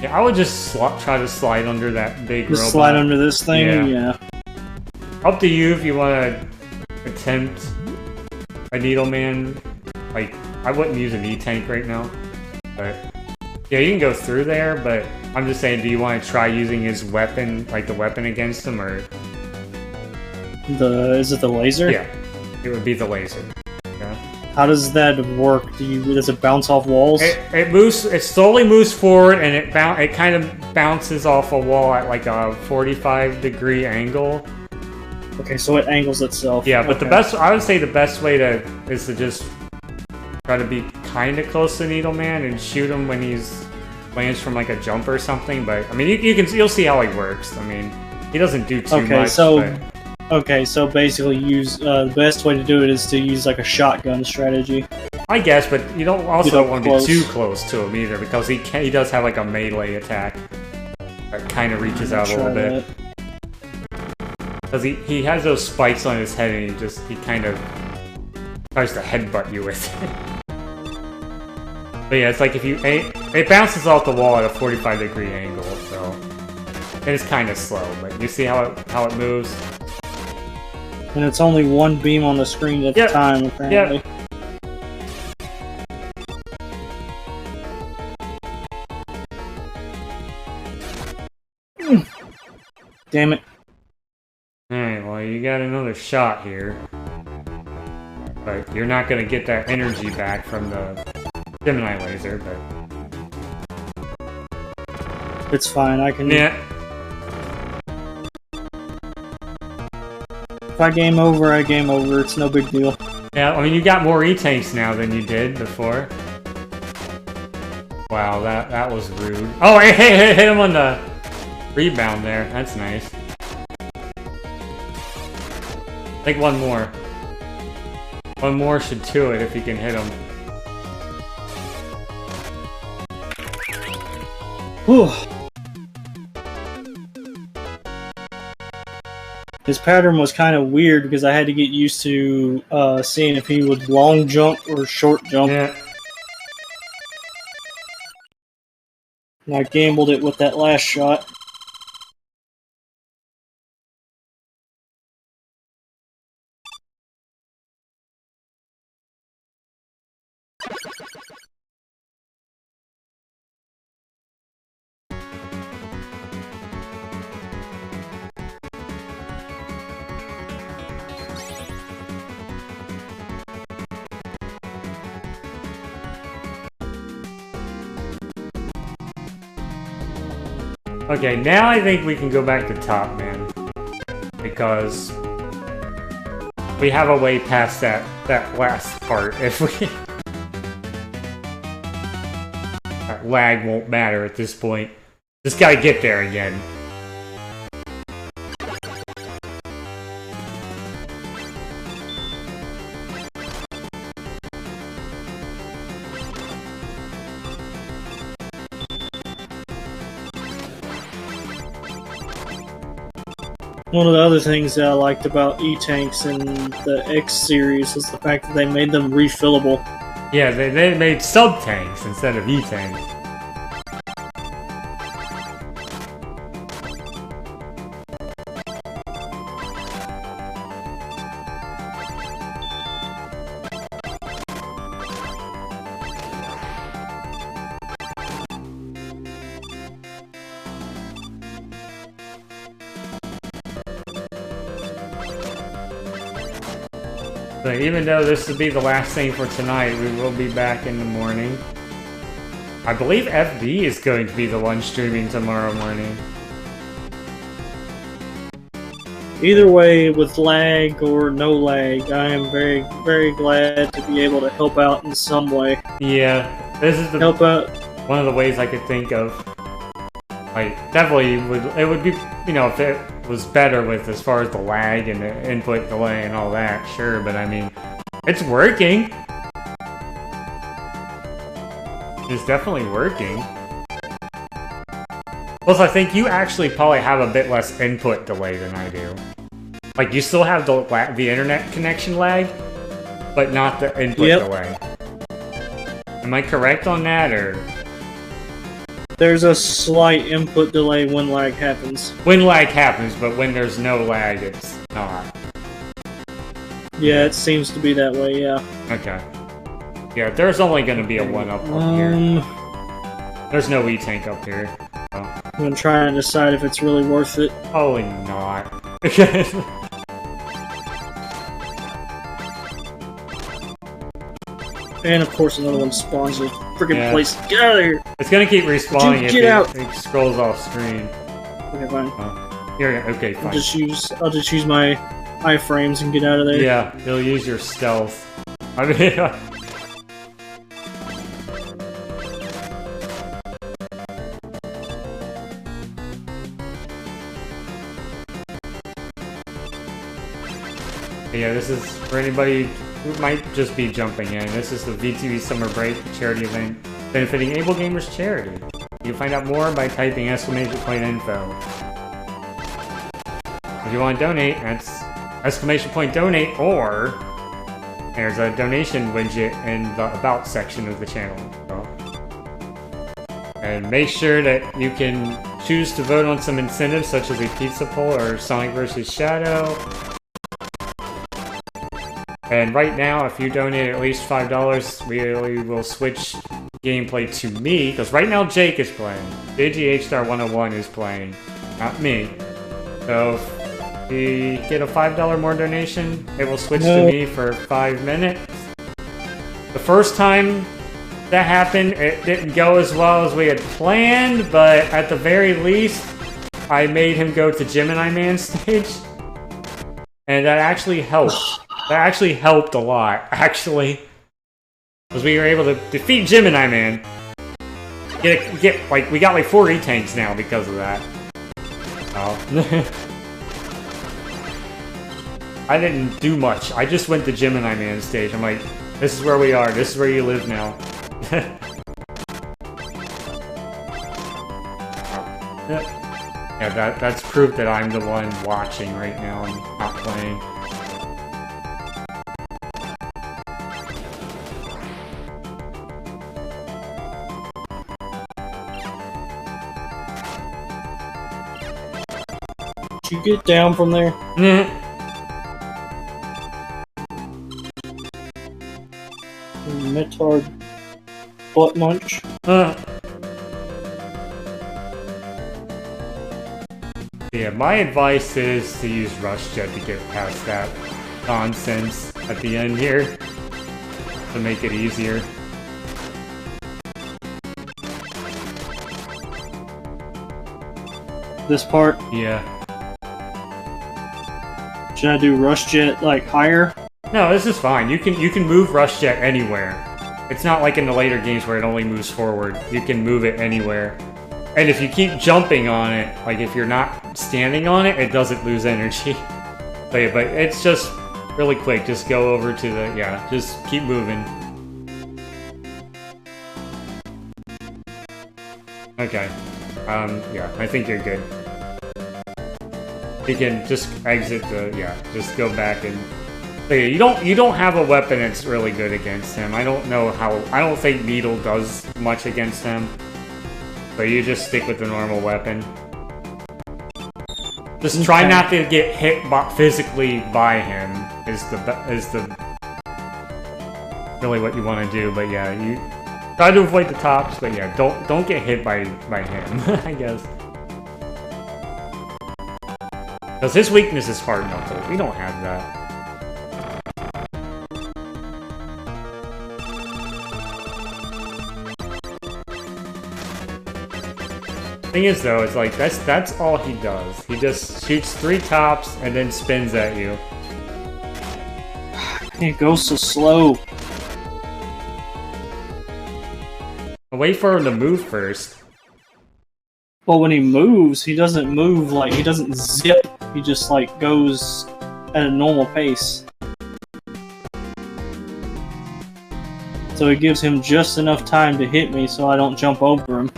Yeah, I would just try to slide under that big robot. Just slide under this thing? Yeah. Up to you if you want to attempt a Needleman. Like, I wouldn't use an E-Tank right now. But, yeah, you can go through there, but I'm just saying, do you want to try using his weapon, like the weapon against him, or... Is it the laser? Yeah, it would be the laser. How does that work? Does it bounce off walls? It moves. It slowly moves forward, and it kind of bounces off a wall at like a 45-degree angle. Okay, so it angles itself. Yeah, but I would say the best way is to just try to be kind of close to Needleman and shoot him when he's lands from like a jump or something. But I mean, you'll see how he works. I mean, he doesn't do too much. Okay, so basically the best way to do it is to use like a shotgun strategy. I guess, but you don't want to be too close to him either, because he does have like a melee attack that kind of reaches out a little bit. Because he has those spikes on his head, and he kind of tries to headbutt you with it. But yeah, it's like if it bounces off the wall at a 45-degree angle, so and it's kind of slow, but you see how it moves. And it's only one beam on the screen at the time, apparently. Damn it. Alright, well, you got another shot here. But you're not going to get that energy back from the Gemini laser, but... It's fine, I can... Yeah. If I game over, I game over. It's no big deal. Yeah, I mean, you got more E-Tanks now than you did before. Wow, that was rude. Oh, hey, hit him on the rebound there. That's nice. I think one more. One more should do it if you can hit him. Whew. His pattern was kind of weird because I had to get used to seeing if he would long jump or short jump. Yeah. And I gambled it with that last shot. Okay, now I think we can go back to top, man. Because we have a way past that last part if we... That lag won't matter at this point. Just gotta get there again. One of the other things that I liked about E-Tanks in the X series is the fact that they made them refillable. Yeah, they made sub-tanks instead of E-tanks. So even though this will be the last thing for tonight, we will be back in the morning. I believe FD is going to be the one streaming tomorrow morning. Either way, with lag or no lag, I am very, very glad to be able to help out in some way. Yeah, this is help out. One of the ways I could think of. Like, definitely it would be, you know, if it was better with as far as the lag and the input delay and all that, sure, but I mean, it's working. It's definitely working. Plus, I think you actually probably have a bit less input delay than I do. Like, you still have the internet connection lag, but not the input delay. Am I correct on that, or...? There's a slight input delay when lag happens. When lag happens, but when there's no lag, it's not. Yeah, it seems to be that way, yeah. Okay. Yeah, there's only gonna be a 1-up up here. There's no E-tank up here. So. I'm gonna try and decide if it's really worth it. Probably not. And of course another one spawns a freaking place. Get out of here! It's gonna keep respawning if it scrolls off screen. Okay, fine. Here, okay, fine. I'll just use my iframes and get out of there. Yeah, you'll use your stealth. I mean... Yeah, this is for anybody who might just be jumping in. This is the VTV Summer Break charity event benefiting AbleGamers charity. You can find out more by typing !info. If you want to donate, that's !donate, or there's a donation widget in the About section of the channel. So. And make sure that you can choose to vote on some incentives such as a pizza poll or Sonic vs. Shadow. And right now, if you donate at least $5, we will switch gameplay to me, because right now Jake is playing. Jghstar101 is playing, not me. So if we get a $5 more donation, it will switch to me for 5 minutes. The first time that happened, it didn't go as well as we had planned, but at the very least, I made him go to Gemini Man stage. And that actually helped. That actually helped a lot, actually. Because we were able to defeat Gemini Man. We got like 4 E-tanks now because of that. Oh. I didn't do much. I just went to Gemini Man stage. I'm like, this is where we are. This is where you live now. Yeah, that's proof that I'm the one watching right now and not playing. You get down from there? Metard butt munch. Yeah, my advice is to use Rush Jet to get past that nonsense at the end here to make it easier. This part? Yeah. Should I do Rush Jet, like, higher? No, this is fine. You can move Rush Jet anywhere. It's not like in the later games where it only moves forward. You can move it anywhere. And if you keep jumping on it, like if you're not standing on it, it doesn't lose energy. But it's just really quick. Just go over to the, yeah, just keep moving. Okay. Yeah, I think you're good. You can just exit the, yeah, just go back and... But yeah, you don't have a weapon that's really good against him. I don't know how... I don't think Needle does much against him. So you just stick with the normal weapon. Just try not to get hit physically by him is the really what you want to do. But yeah, you try to avoid the tops. But yeah, don't get hit by him. I guess because his weakness is hard knuckle. We don't have that. Thing is though, it's like that's all he does. He just shoots 3 tops and then spins at you. It goes so slow. Wait for him to move first. Well, when he moves, he doesn't move like he doesn't zip. He just like goes at a normal pace. So it gives him just enough time to hit me so I don't jump over him.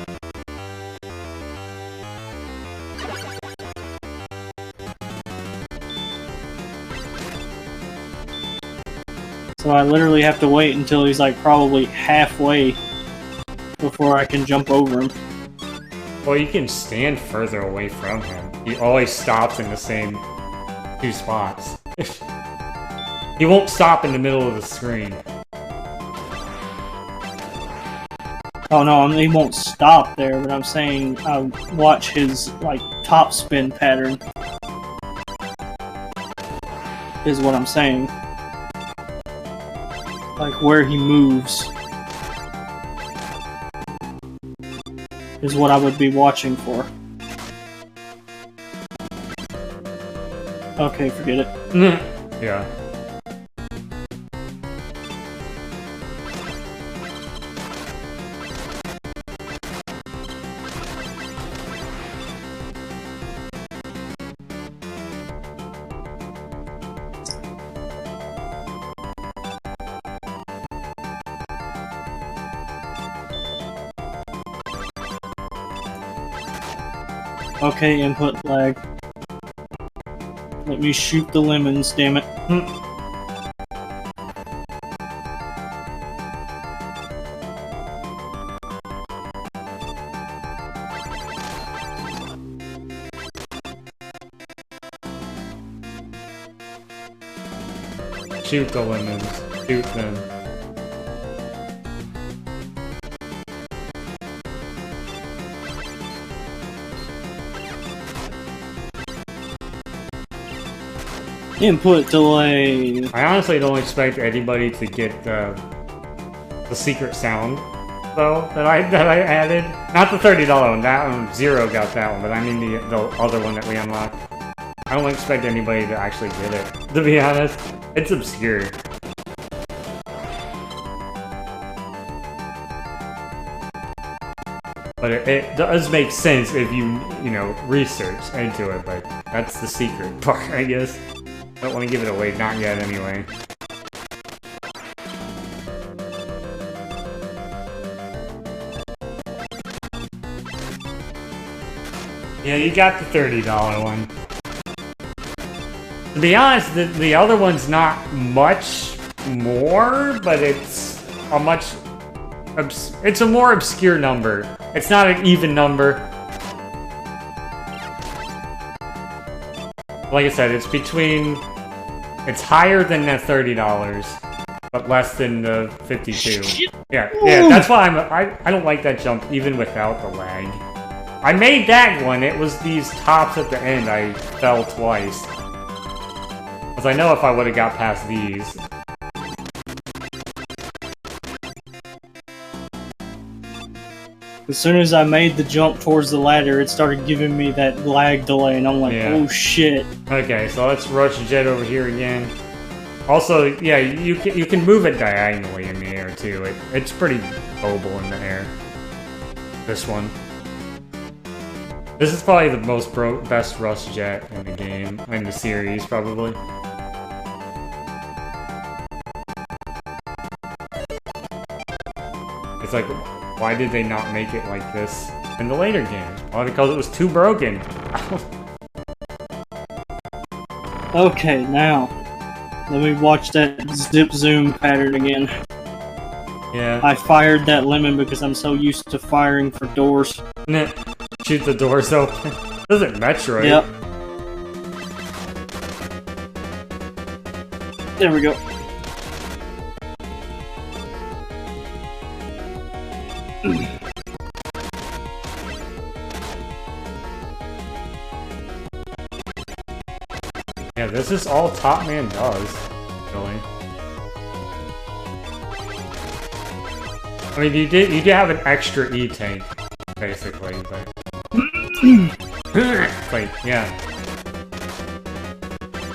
So I literally have to wait until he's like probably halfway before I can jump over him. Well, you can stand further away from him. He always stops in the same 2 spots. He won't stop in the middle of the screen. Oh no, he won't stop there, but I'm saying watch his like top spin pattern. Is what I'm saying. Like where he moves is what I would be watching for. Okay, forget it. Yeah. Okay, input lag. Let me shoot the lemons, damn it. Shoot the lemons. Shoot them. Input delay. I honestly don't expect anybody to get the secret sound though that I added. Not the $30 one. That one, Zero got that one, but I mean the other one that we unlocked. I don't expect anybody to actually get it. To be honest, it's obscure. But it does make sense if you know, research into it, but that's the secret part, I guess. I don't want to give it away, not yet anyway. Yeah, you got the $30 one. To be honest, the other one's not much more, but it's a much... It's a more obscure number. It's not an even number. Like I said, it's between... It's higher than the $30, but less than the 52. Yeah, that's why I don't like that jump even without the lag. I made that one, it was these tops at the end I fell twice. Because I know if I would have got past these. As soon as I made the jump towards the ladder, it started giving me that lag delay, and I'm like, oh shit. Okay, so let's rush Jet over here again. Also, yeah, you can move it diagonally in the air too. It's pretty mobile in the air. This one. This is probably the best Rush Jet in the game, in the series, probably. It's like, why did they not make it like this in the later games? Well, because it was too broken. Okay, now, let me watch that zip zoom pattern again. Yeah. I fired that lemon because I'm so used to firing for doors. Nah. Shoot the doors open. This isn't Metroid. Yep. There we go. Yeah, this is all Top Man does, really. I mean, you did have an extra E tank, basically, but like, yeah.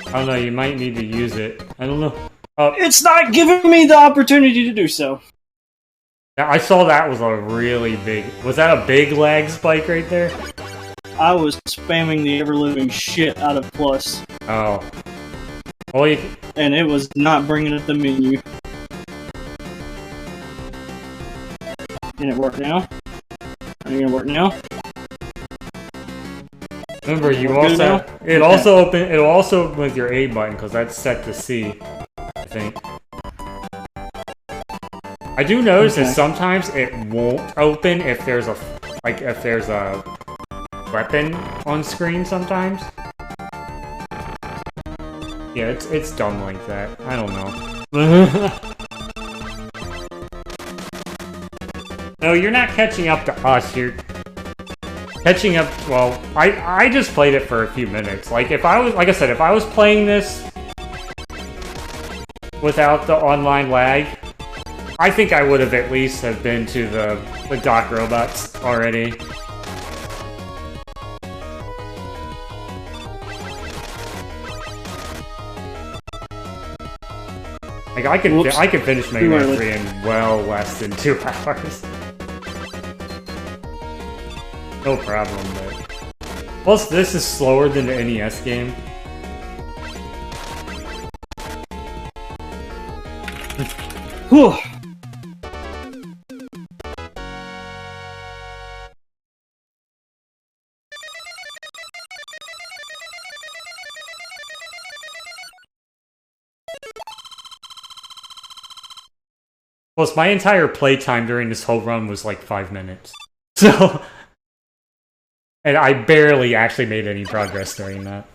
I don't know, you might need to use it. I don't know. It's not giving me the opportunity to do so. I saw that was a really big... Was that a big lag spike right there? I was spamming the ever-living shit out of plus. Oh. Well, and it was not bringing up the menu. Can it work now? Are you gonna work now? Remember, you also... It'll also open with your A button, because that's set to C, I think. I do notice that sometimes it won't open if there's a weapon on screen sometimes. Yeah, it's dumb like that. I don't know. No, you're not catching up to us. You're catching up. Well, I just played it for a few minutes. Like if I was playing this without the online lag, I think I would have at least have been to the Doc Robots already. Like I could finish Mega Man 3 in well less than 2 hours. No problem, but plus this is slower than the NES game. Whew. Plus, my entire playtime during this whole run was like 5 minutes. So... And I barely actually made any progress during that.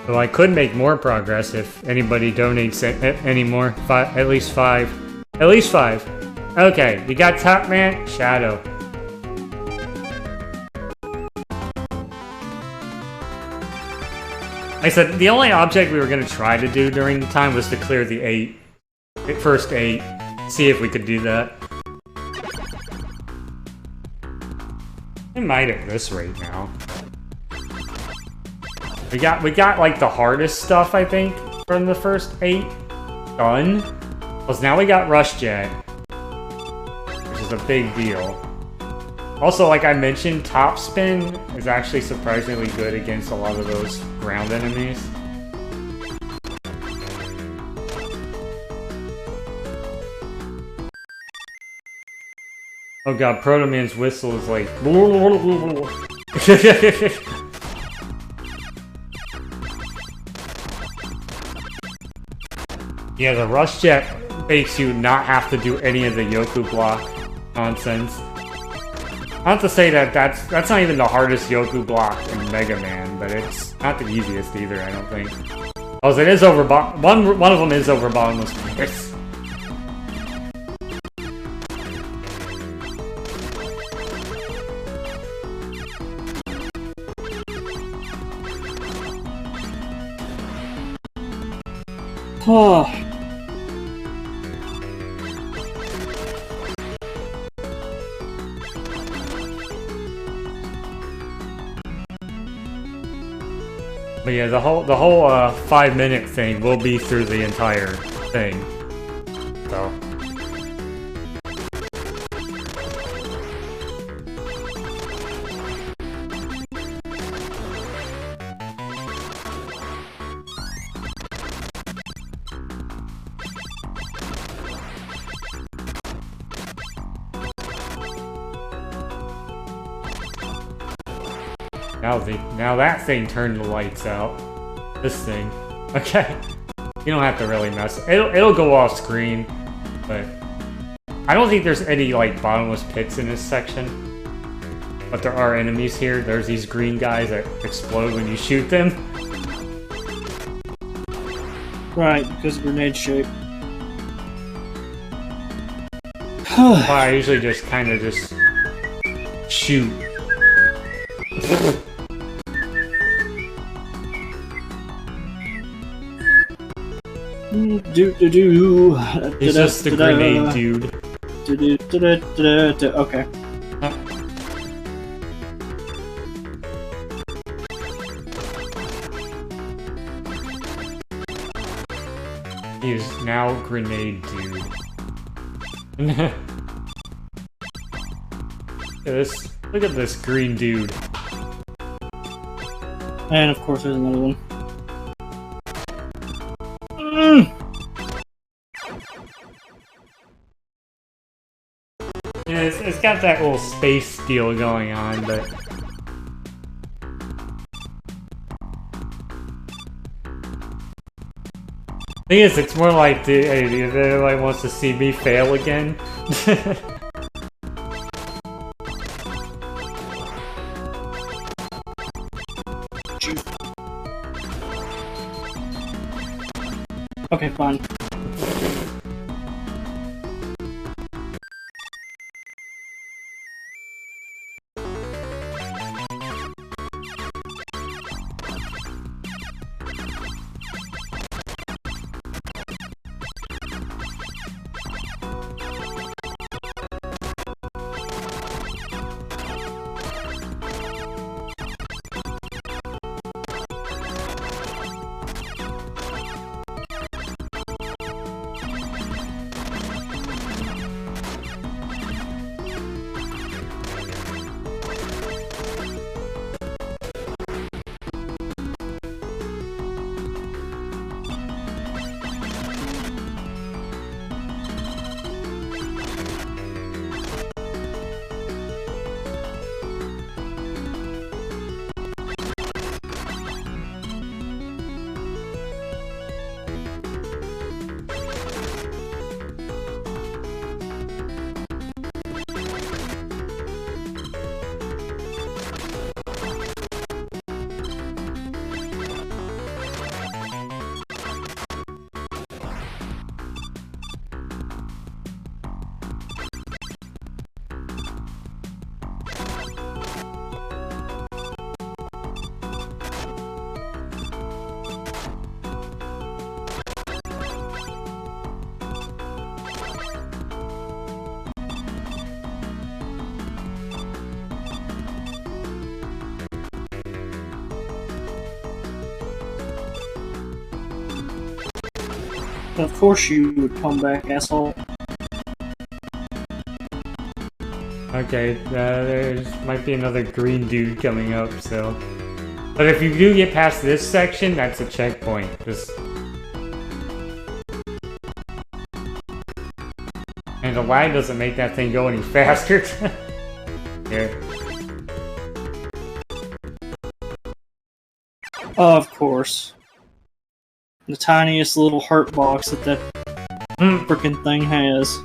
So I could make more progress if anybody donates any more. At least 5. At least 5. Okay, you got Top Man, Shadow. Like I said, the only object we were going to try to do during the time was to clear the first 8. See if we could do that. We might at this rate now. We got like the hardest stuff, I think, from the first 8 done. Plus now we got Rush Jet, which is a big deal. Also, like I mentioned, Top Spin is actually surprisingly good against a lot of those ground enemies. Oh god, Proto Man's whistle is like... Yeah, the Rush Jet makes you not have to do any of the Yoku block nonsense. Not to say that that's not even the hardest Yoku block in Mega Man, but it's not the easiest either, I don't think. Oh, it is over one of them is over bottomless pits. Oh. But yeah, the whole 5-minute thing will be through the entire thing. So. Now that thing turned the lights out. This thing. Okay. You don't have to really mess. It'll go off screen, but I don't think there's any like bottomless pits in this section. But there are enemies here. There's these green guys that explode when you shoot them. Right, because of grenade shape. Well, I usually just kind of just shoot. He's just a grenade dude. Okay. He is now grenade dude. Look at this green dude. And of course there's another one. Yeah, it's got that little space deal going on, but... Thing is, it's more like they like wants to see me fail again. Okay, fine. Of course you would come back, asshole. Okay, there might be another green dude coming up, so... But if you do get past this section, that's a checkpoint. Just... And the lag doesn't make that thing go any faster. Here. Of course. The tiniest little hurt box that frickin' thing has.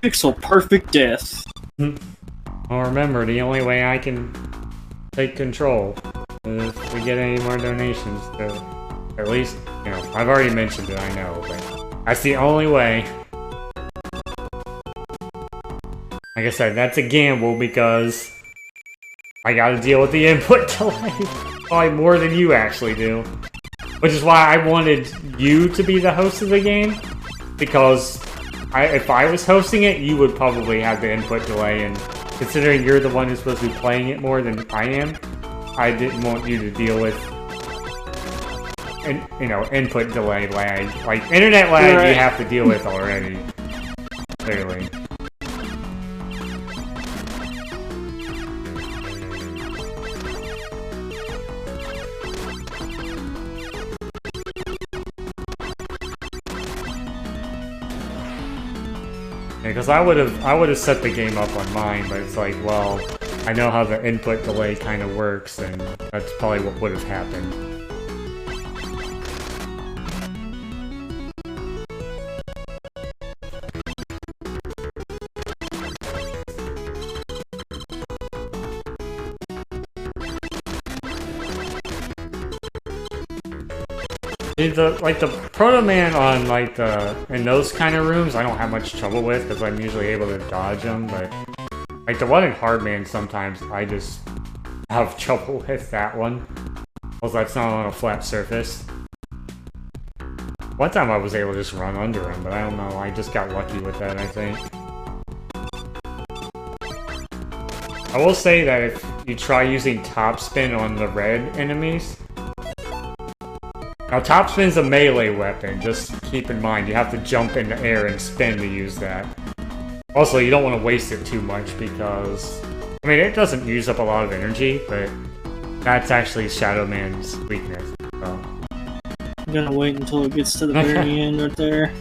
Pixel perfect death. Well, remember, the only way I can take control is if we get any more donations. So, at least, you know, I've already mentioned it, I know, but that's the only way. Like I said, that's a gamble because I gotta deal with the input delay. Probably more than you actually do. Which is why I wanted you to be the host of the game, because if I was hosting it, you would probably have the input delay, and considering you're the one who's supposed to be playing it more than I am, I didn't want you to deal with, input delay lag. Like, internet lag you have to deal with already, clearly. Because I would have set the game up on mine, but it's like, well, I know how the input delay kind of works, and that's probably what would have happened. The Proto Man on in those kind of rooms, I don't have much trouble with because I'm usually able to dodge them. But like the one in Hardman, sometimes I just have trouble with that one. Also, that's not on a flat surface. One time I was able to just run under him, but I don't know. I just got lucky with that, I think. I will say that if you try using top spin on the red enemies. Now, top spin's a melee weapon, just keep in mind, you have to jump in the air and spin to use that. Also, you don't want to waste it too much because, I mean, it doesn't use up a lot of energy, but that's actually Shadow Man's weakness, so. I'm gonna wait until it gets to the very end right there,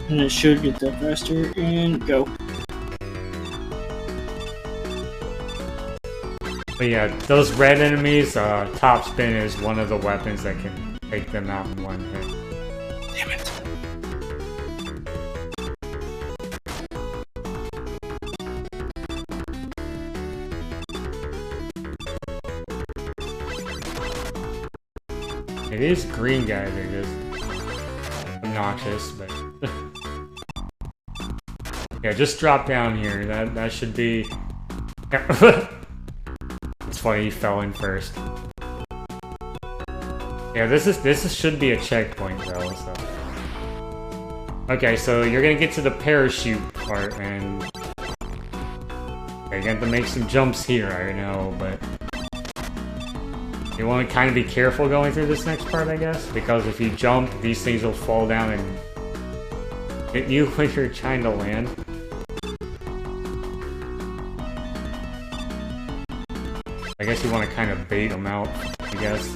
and it should get that faster, and go. But yeah, those red enemies, top spin is one of the weapons that can take them out in one hit. Damn it. It is green guys are just obnoxious, but yeah, just drop down here. That should be. It's funny he fell in first. Yeah, this should be a checkpoint though. So. Okay, so you're gonna get to the parachute part, and you're gonna have to make some jumps here. I know, but. You want to kind of be careful going through this next part, I guess, because if you jump, these things will fall down and hit you when you're trying to land. I guess you want to kind of bait them out, I guess.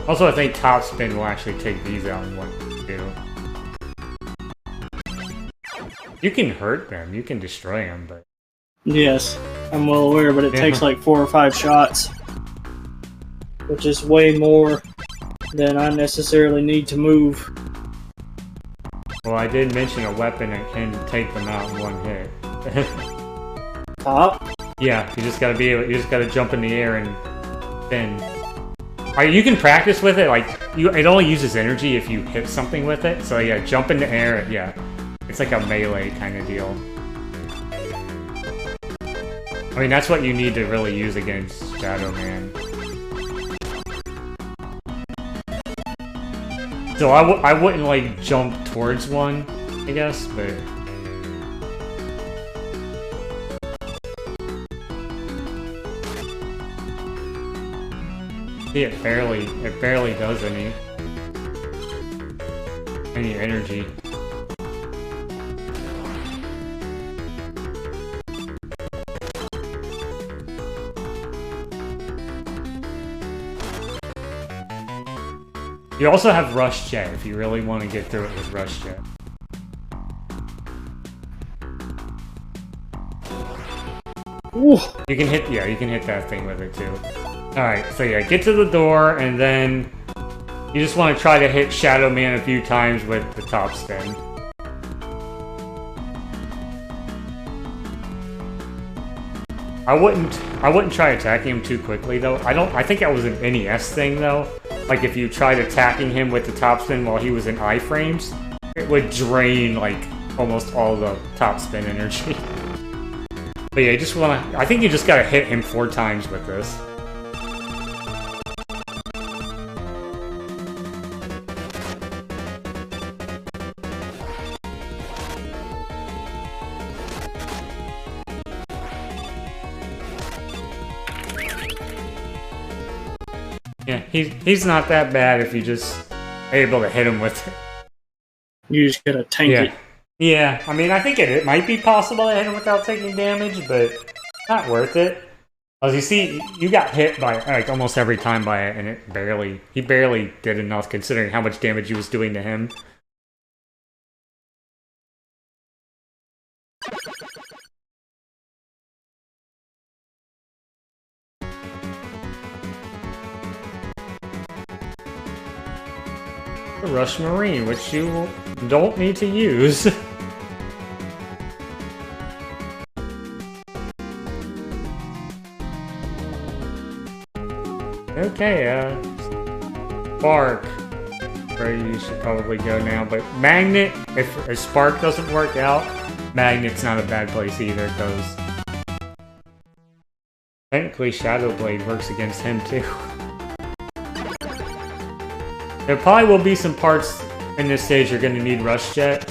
Also, I think top spin will actually take these out in one too. You can hurt them, you can destroy them, but... Yes, I'm well aware, but it takes like 4 or 5 shots, which is way more than I necessarily need to move. Well, I did mention a weapon that can take them out in one hit. Top? Yeah, you just gotta jump in the air and spin. You can practice with it, it only uses energy if you hit something with it, so yeah, jump in the air, yeah. It's like a melee kind of deal. I mean, that's what you need to really use against Shadow Man. So I wouldn't, like, jump towards one, I guess, but... See, it barely does any energy. You also have Rush Jet if you really want to get through it with Rush Jet. Ooh. You can hit that thing with it too. Alright, so yeah, get to the door and then you just want to try to hit Shadow Man a few times with the top spin. I wouldn't try attacking him too quickly though. I think that was an NES thing though. Like if you tried attacking him with the top spin while he was in iframes, it would drain like almost all the top spin energy. But yeah, I think you just gotta hit him 4 times with this. Yeah, he's not that bad if you just are able to hit him with it. You just gotta tank it. Yeah, I mean, I think it might be possible to hit him without taking damage, but not worth it. As you see, you got hit by like almost every time by it, and he barely did enough considering how much damage he was doing to him. A Rush Marine, which you don't need to use. Okay, Spark, where you should probably go now, but Magnet, if Spark doesn't work out, Magnet's not a bad place either, because technically Shadow Blade works against him too. There probably will be some parts in this stage you're going to need Rush Jet.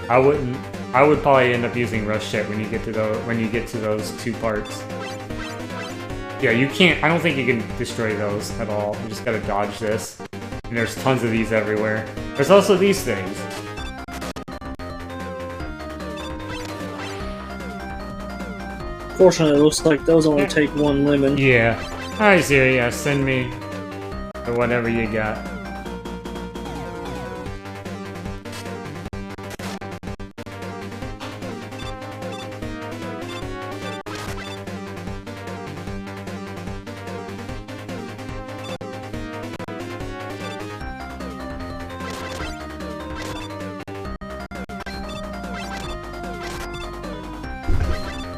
I would probably end up using Rush Jet when you get to those two parts. Yeah, you can't. I don't think you can destroy those at all. You just gotta dodge this. And there's tons of these everywhere. There's also these things. Fortunately, it looks like those only take one lemon. Yeah. Alright, Zero, yeah, send me whatever you got.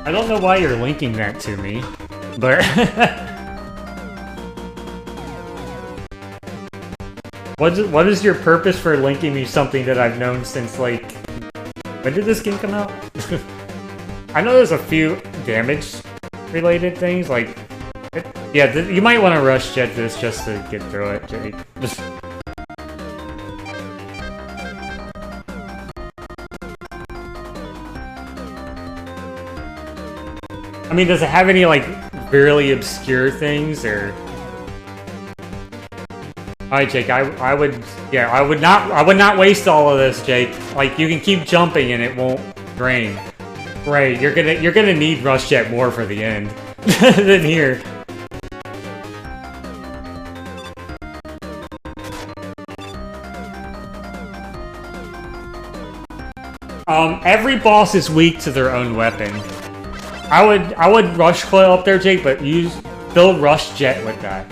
I don't know why you're linking that to me, but what is your purpose for linking me something that I've known since, like, when did this game come out? I know there's a few damage-related things, like, you might want to rush jet this just to get through it, Jake. I mean, does it have any, like, really obscure things, or... Alright, Jake, I would not waste all of this, Jake. Like, you can keep jumping and it won't drain. Right, you're gonna need Rush Jet more for the end than here. Every boss is weak to their own weapon. I would Rush Coil up there, Jake, but still Rush Jet with that.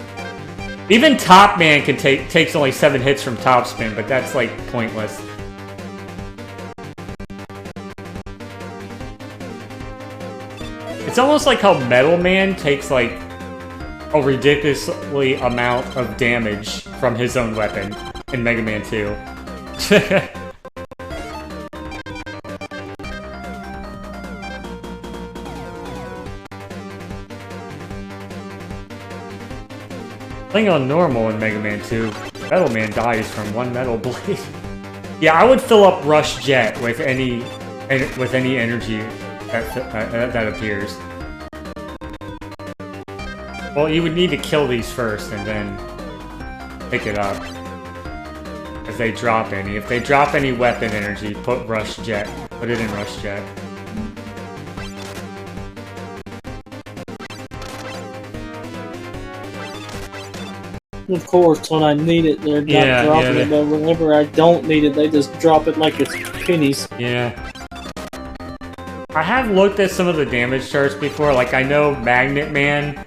Even Top Man takes only 7 hits from Top Spin, but that's like pointless. It's almost like how Metal Man takes like a ridiculously amount of damage from his own weapon in Mega Man 2. Playing on normal in Mega Man 2, Metal Man dies from one metal blade. Yeah, I would fill up Rush Jet with any energy that appears. Well, you would need to kill these first and then pick it up. If they drop any. If they drop any weapon energy, put Rush Jet. Put it in Rush Jet. Of course, when I need it, they're not dropping it, but whenever I don't need it, they just drop it like it's pennies. Yeah. I have looked at some of the damage charts before, like I know Magnet Man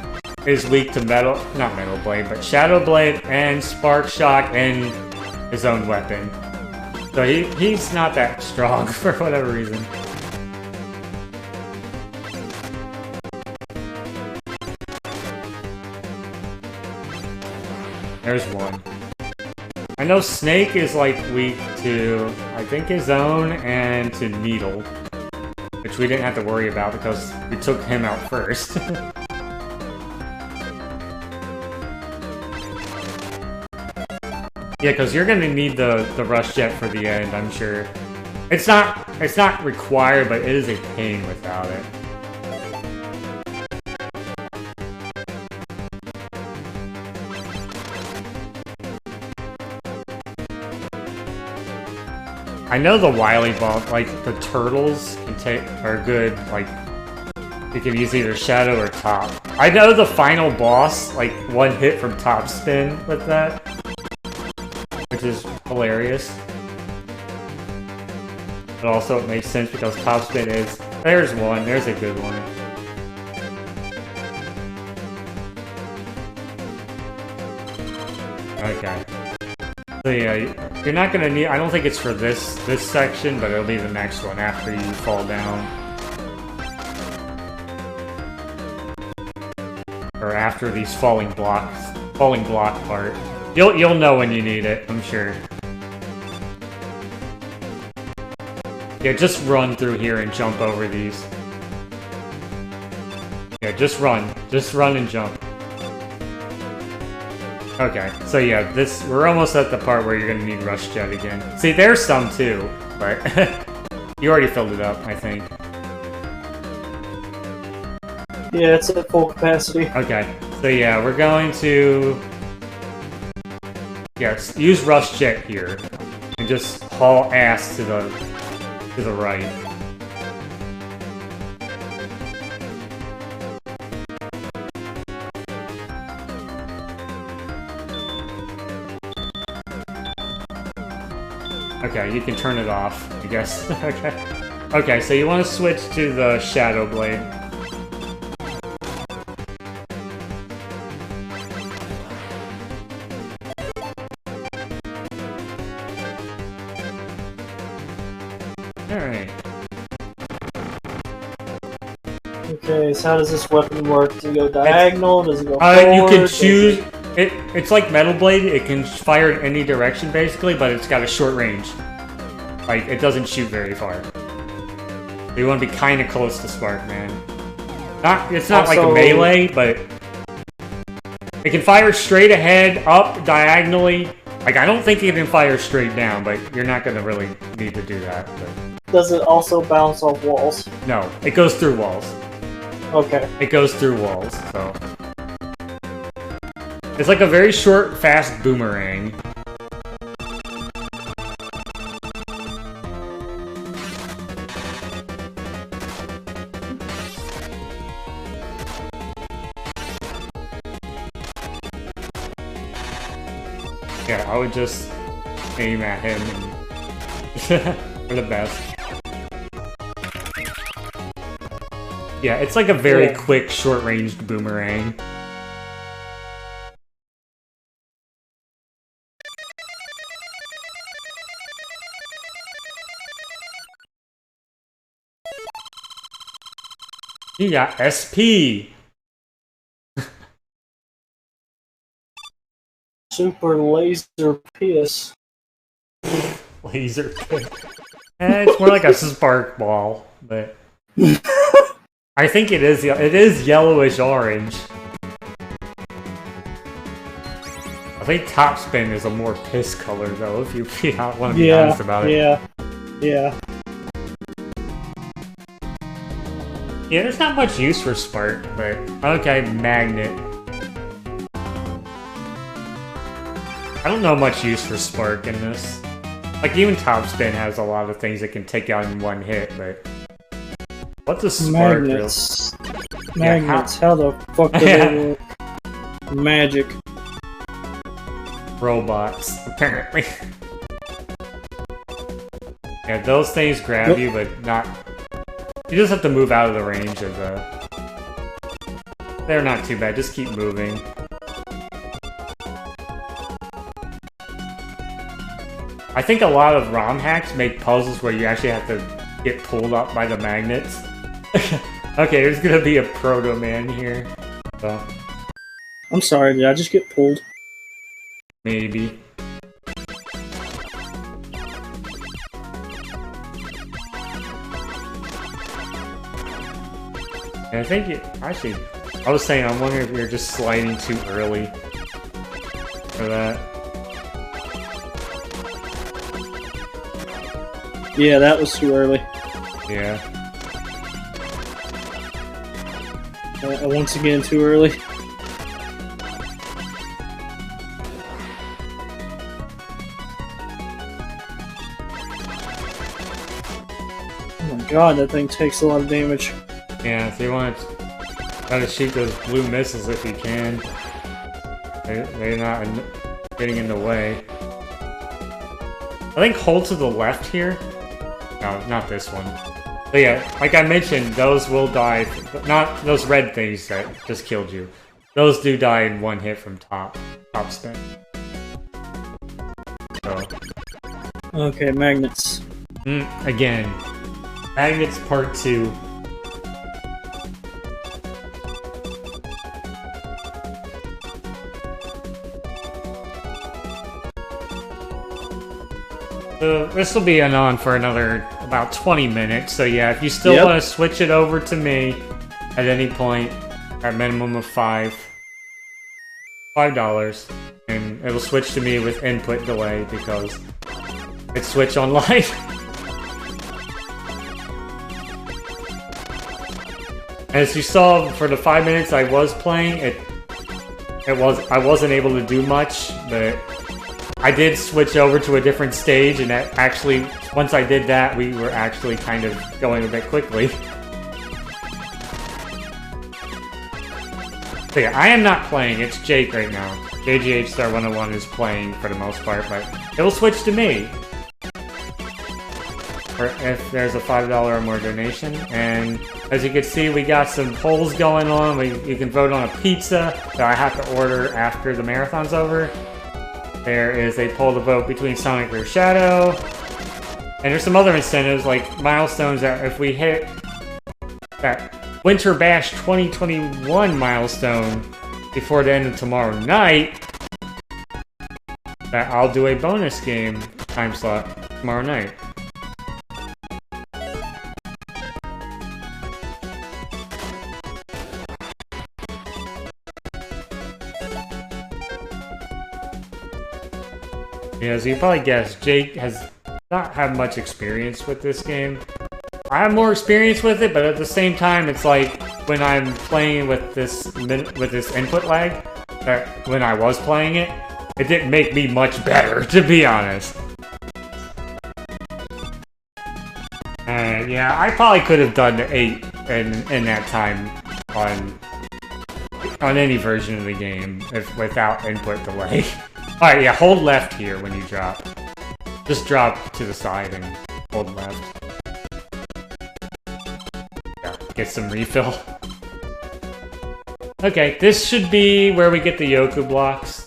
is weak to Metal Blade, but Shadow Blade and Spark Shock and his own weapon. So he's not that strong for whatever reason. There's one. I know Snake is like weak to, I think, his own and to Needle, which we didn't have to worry about because we took him out first. Yeah, because you're gonna need the Rush Jet for the end, I'm sure. It's not required, but it is a pain without it. I know the Wily Ball, like the turtles, are good. Like you can use either shadow or top. I know the final boss, like one hit from top spin with that, which is hilarious. But also it makes sense because top spin is. There's one. There's a good one. Okay. So yeah, you're not gonna need. I don't think it's for this section, but it'll be the next one after you fall down, or after these falling block part. You'll know when you need it, I'm sure. Yeah, just run through here and jump over these. Yeah, just run and jump. Okay, so yeah, we're almost at the part where you're gonna need Rush Jet again. See, there's some too, but you already filled it up, I think. Yeah, it's at full capacity. Okay, so yeah, we're going to use Rush Jet here and just haul ass to the right. Okay, you can turn it off, I guess. Okay, so you want to switch to the Shadow Blade. Alright. Okay, so how does this weapon work? Does it go diagonal? Does it go forward? You can choose... It's like Metal Blade, it can fire in any direction basically, but it's got a short range. Like, it doesn't shoot very far. So you want to be kind of close to Spark, man. It's not like a melee, but... It can fire straight ahead, up, diagonally. Like, I don't think it can fire straight down, but you're not going to really need to do that. But... Does it also bounce off walls? No, it goes through walls. Okay. It goes through walls, so... It's like a very short, fast boomerang. Yeah, I would just aim at him and for the best. Yeah, it's like a very quick, short-ranged boomerang. You got SP! Super Laser Piss. Laser Piss. It's more like a spark ball, but... I think it is yellowish orange. I think Top Spin is a more piss color though, if you want to be honest about it. Yeah. Yeah, there's not much use for Spark, but... Okay, Magnet. I don't know much use for Spark in this. Like, even Top Spin has a lot of things that can take out in one hit, but... What's a Spark? Magnets. Magnets, how the fuck do they work? Magic. Robots, apparently. Yeah, those things grab you, but not... You just have to move out of the range of the... They're not too bad, just keep moving. I think a lot of ROM hacks make puzzles where you actually have to get pulled up by the magnets. Okay, there's gonna be a Proto Man here. So. I'm sorry, did I just get pulled? Maybe. And I think actually, I was saying, I'm wondering if you're just sliding too early for that. Yeah, that was too early. Yeah. Once again, too early. God, that thing takes a lot of damage. Yeah, so you want to try to shoot those blue missiles if you can. They're not getting in the way. I think hold to the left here. No, not this one. But yeah, like I mentioned, those will die. Not those red things that just killed you. Those do die in one hit from top spin. So. Okay, magnets. Again. Magnets part 2. So this will be on for another about 20 minutes. So yeah, if you still want to switch it over to me at any point, at minimum of $5, and it'll switch to me with input delay because it's Switch Online. As you saw, for the 5 minutes I was playing, I wasn't able to do much, but I did switch over to a different stage, and that actually, once I did that, we were actually kind of going a bit quickly. So yeah, I am not playing, it's Jake right now. Jghstar101 is playing for the most part, but it will switch to me. Or if there's a $5 or more donation. And as you can see, we got some polls going on. You can vote on a pizza that I have to order after the marathon's over. There is a poll to vote between Sonic or Shadow. And there's some other incentives, like milestones that if we hit that Winter Bash 2021 milestone before the end of tomorrow night, that I'll do a bonus game time slot tomorrow night. Yeah, as you probably guessed, Jake has not had much experience with this game. I have more experience with it, but at the same time, it's like when I'm playing with this input lag, that when I was playing it, it didn't make me much better, to be honest. And yeah, I probably could have done the 8 in that time on any version of the game without input delay. Alright, yeah, hold left here when you drop. Just drop to the side and hold left. Yeah, get some refill. Okay, this should be where we get the Yoku blocks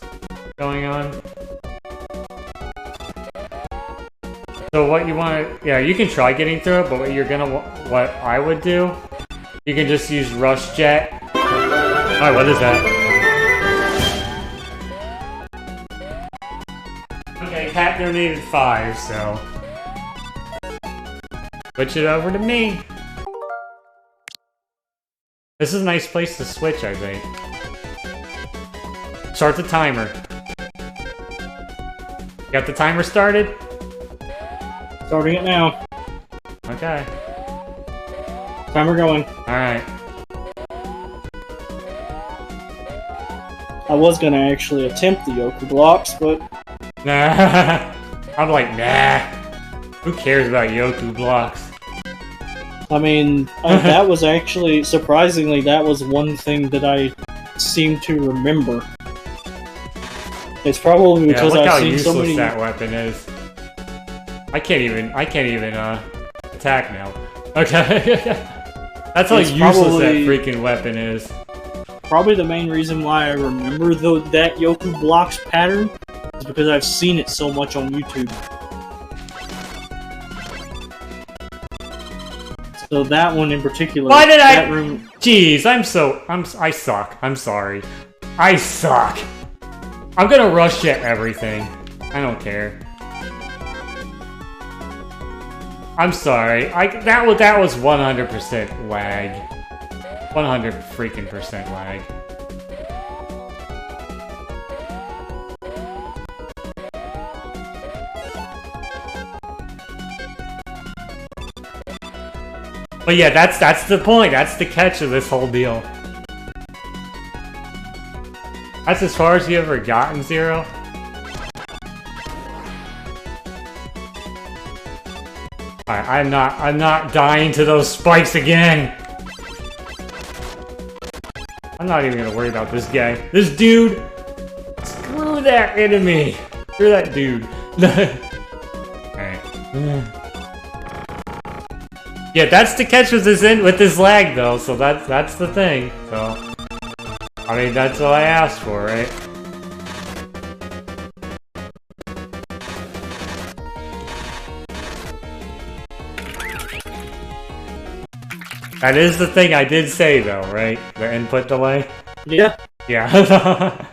going on. So what you want to... Yeah, you can try getting through it, but what I would do, you can just use Rush Jet. Alright, what is that? Okay, Pat donated 5, so... switch it over to me. This is a nice place to switch, I think. Start the timer. Got the timer started? Starting it now. Okay. Timer going. Alright. I was gonna actually attempt the Yoku blocks, but... Nah. I'm like, nah. Who cares about Yoku blocks? I mean, that was actually, surprisingly, that was one thing that I seem to remember. It's probably because I've seen so many... look how useless that weapon is. I can't even attack now. Okay. That's how useless that freaking weapon is. Probably the main reason why I remember that Yoku blocks pattern is because I've seen it so much on YouTube. So that one in particular. Why did I? Jeez, I suck. I'm sorry. I suck. I'm gonna rush jet everything. I don't care. I'm sorry. That was 100% lag. 100 freaking percent lag. But yeah, that's the point. That's the catch of this whole deal. That's as far as you ever gotten, Zero? Alright, I'm not dying to those spikes again! I'm not even gonna worry about this guy. This dude! Screw that enemy! Screw that dude. Alright. Yeah, that's the catch with this lag though, so that's the thing. So I mean that's all I asked for, right? That is the thing I did say though, right? The input delay? Yeah. Yeah.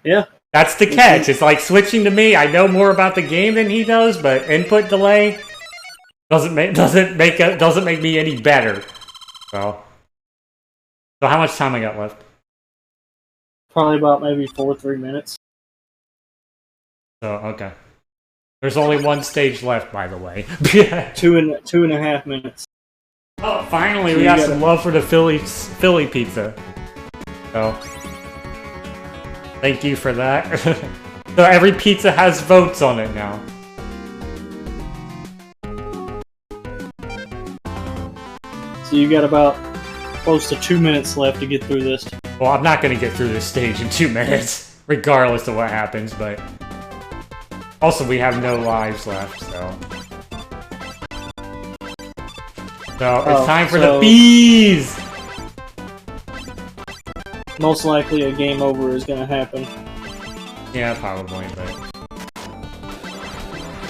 Yeah. That's the catch. It's like switching to me. I know more about the game than he does, but input delay doesn't make me any better. So how much time I got left? Probably about maybe 3 minutes. So okay. There's only one stage left, by the way. 2.5 minutes. Oh, finally, we got some love for the Philly pizza. So thank you for that. So every pizza has votes on it now. So you got about close to 2 minutes left to get through this. Well, I'm not going to get through this stage in 2 minutes, regardless of what happens, but... Also, we have no lives left, so... So, it's time for the bees! Most likely a game over is gonna happen. Yeah, probably,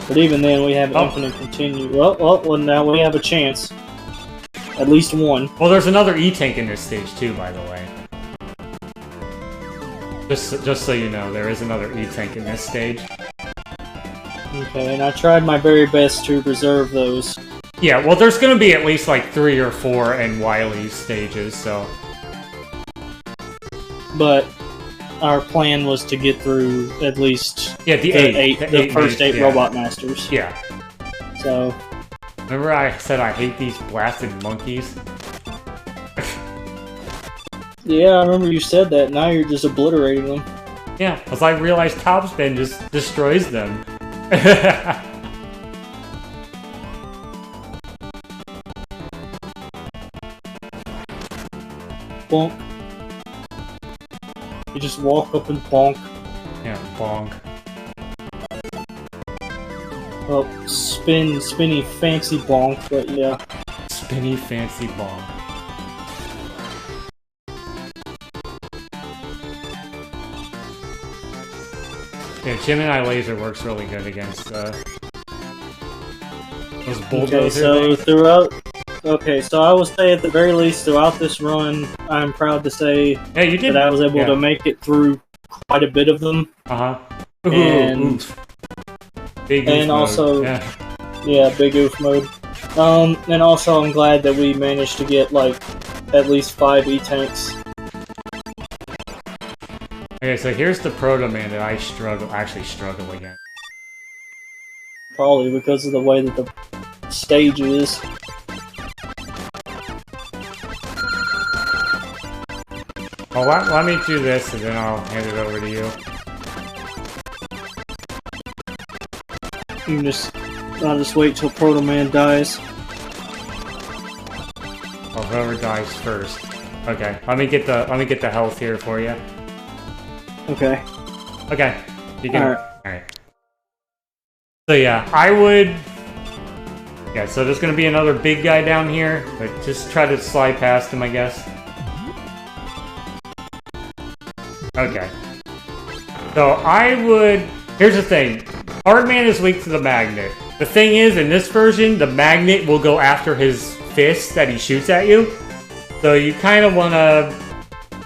But even then, we have infinite continue. Well, now we have a chance. At least one. Well, there's another E-Tank in this stage, too, by the way. Just so you know, there is another E-Tank in this stage. Okay, and I tried my very best to preserve those. Yeah, well, there's gonna be at least, like, 3 or 4 in Wily's stages, so... But our plan was to get through at least the first eight Robot Masters. Yeah. So... Remember I said I hate these blasted monkeys? Yeah, I remember you said that. Now you're just obliterating them. Yeah, because I realized Topspin just destroys them. Bonk. You just walk up and bonk. Yeah, bonk. Well, spinny fancy bonk, but yeah. Spinny fancy bonk. Yeah, Gemini Laser works really good against those bulldozer things. So I would say at the very least throughout this run, I'm proud to say that I was able to make it through quite a bit of them. And big oof also, mode. big oof mode. And also I'm glad that we managed to get like at least 5 E-Tanks. Okay, so here's the Proto Man that I actually struggle against. Probably because of the way that the stage is. Oh, let me do this and then I'll hand it over to you. I'll just wait till Proto Man dies. Oh, whoever dies first. Okay, let me get the health here for you. Okay. Okay. You can. Alright. So yeah, I would. Yeah, so there's gonna be another big guy down here, but just try to slide past him, I guess. Okay. So I would... Here's the thing. Hardman is weak to the magnet. The thing is, in this version, the magnet will go after his fist that he shoots at you. So you kind of want to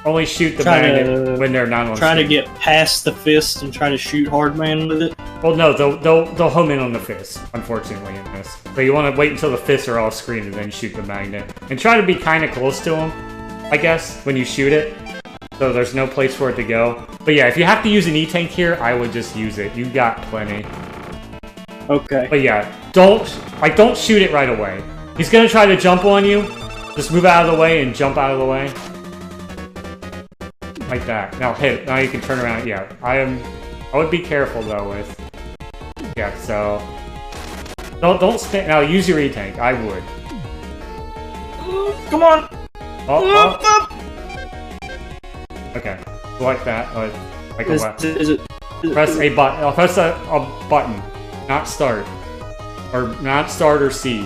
only shoot the magnet when they're not on Try to get past the fist and try to shoot Hardman with it? Well, no, they'll home in on the fist, unfortunately, in this. So you want to wait until the fists are all screened and then shoot the magnet. And try to be kind of close to him, I guess, when you shoot it. So there's no place for it to go. But yeah, if you have to use an E-Tank here, I would just use it. You got plenty. Okay. But yeah, don't shoot it right away. He's gonna try to jump on you. Just move out of the way and jump out of the way. Like that. Now hit. Now you can turn around. Yeah, I would be careful though with... Yeah, so... Don't spam. Now use your E-tank. I would. Come on! Oh. Okay. Like that. Like a weapon. Press a button. I'll press a button. Not start. Or not start or C.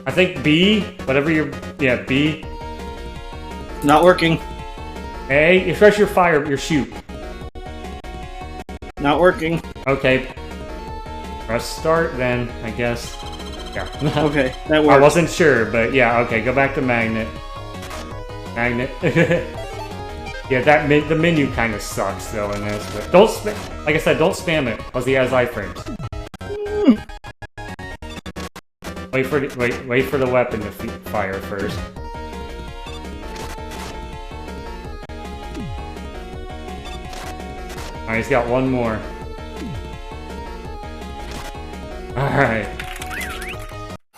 I think B. Whatever your... Yeah, B. Not working. A. You press your fire. Your shoot. Not working. Okay. Press start then, I guess. Yeah. Okay, that works. I wasn't sure, but yeah, okay, go back to magnet. Magnet. Yeah, the menu kind of sucks though in this, but don't like I said, don't spam it, because he has iframes. Wait for the weapon to fire first. Alright, he's got one more. Alright.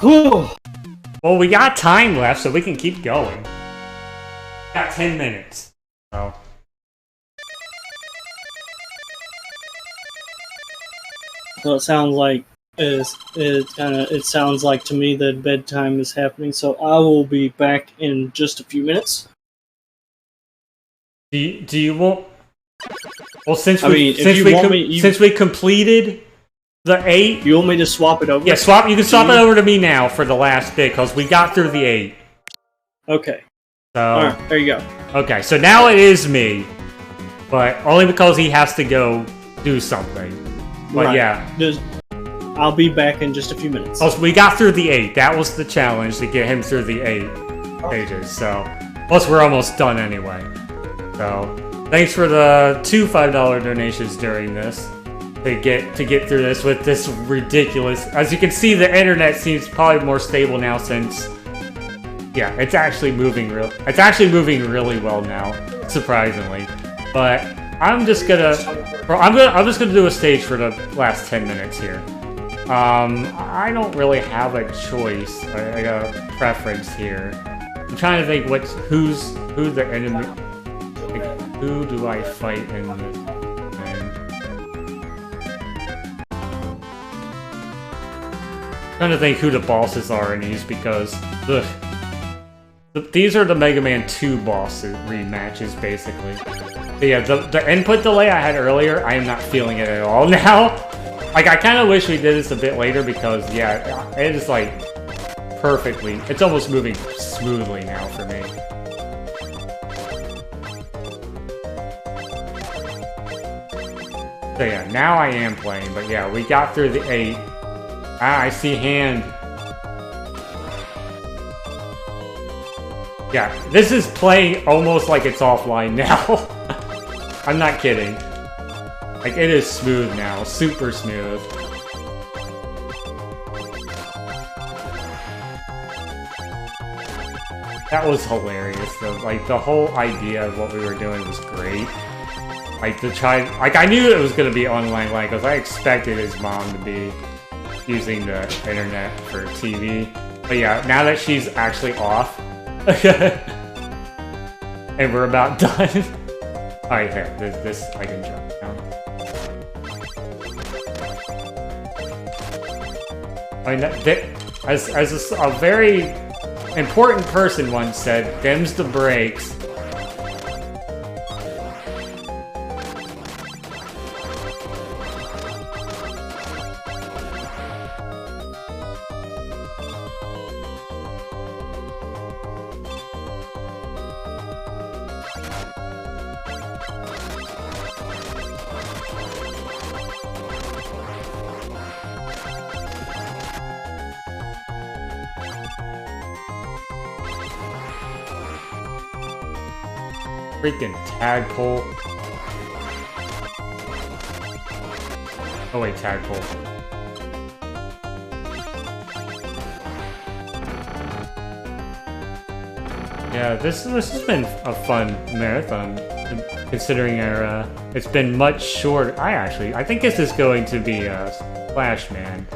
Well, we got time left, so we can keep going. Got 10 minutes. So. Well, it sounds like it sounds like to me that bedtime is happening, so I will be back in just a few minutes. Do you want? Well, since we completed the 8, you want me to swap it over? Yeah, you can swap it over to me now for the last bit because we got through the 8. Okay. So alright, there you go. Okay, so now it is me, but only because he has to go do something. But right. Yeah, I'll be back in just a few minutes. Oh, so we got through the 8. That was the challenge to get him through the 8 pages. So plus we're almost done anyway. So thanks for the 2 $5 donations during this. To get through this with this ridiculous... As you can see, the internet seems probably more stable now since... Yeah, it's actually moving really well now, surprisingly. But I'm just gonna do a stage for the last 10 minutes here. I don't really have a choice. I got a preference here. I'm trying to think who's the enemy. Like, who do I fight in this? Trying to think who the bosses are in these because these are the Mega Man 2 bosses rematches basically. But yeah, the input delay I had earlier, I am not feeling it at all now. Like I kind of wish we did this a bit later because yeah, it is like perfectly. It's almost moving smoothly now for me. So yeah, now I am playing, but yeah, we got through the 8. Ah, I see hand. Yeah, this is playing almost like it's offline now. I'm not kidding. Like, it is smooth now. Super smooth. That was hilarious, though. Like, the whole idea of what we were doing was great. Like, Like, I knew it was gonna be online, like, because I expected his mom to be using the internet for TV. But yeah, now that she's actually off, and we're about done. Alright, here, this I can jump down. I mean, as a very important person once said, "Them's the breaks." Freaking tadpole. Oh wait, tadpole. Yeah, this has been a fun marathon, considering our it's been much shorter. I think this is going to be Splash Man.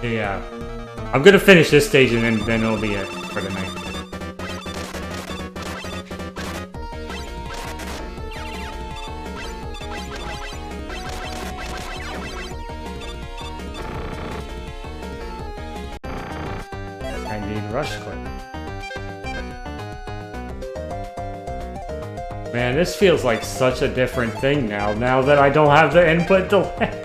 Yeah. I'm gonna finish this stage and then it'll be it for the night. rush clip. Man, this feels like such a different thing now that I don't have the input delay.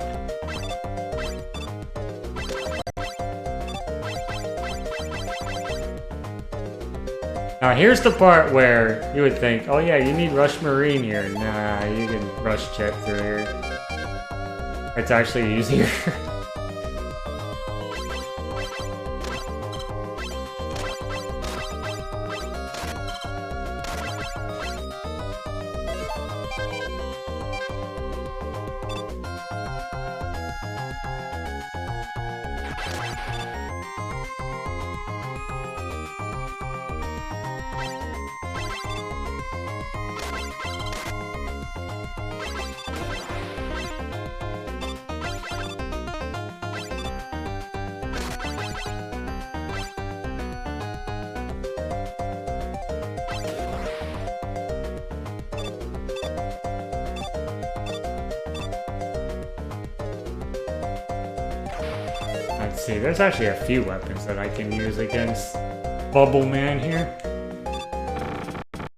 Now here's the part where you would think, oh yeah, you need Rush Marine here. Nah, you can Rush Jet through here. It's actually easier. Let's see, there's actually a few weapons that I can use against Bubble Man here.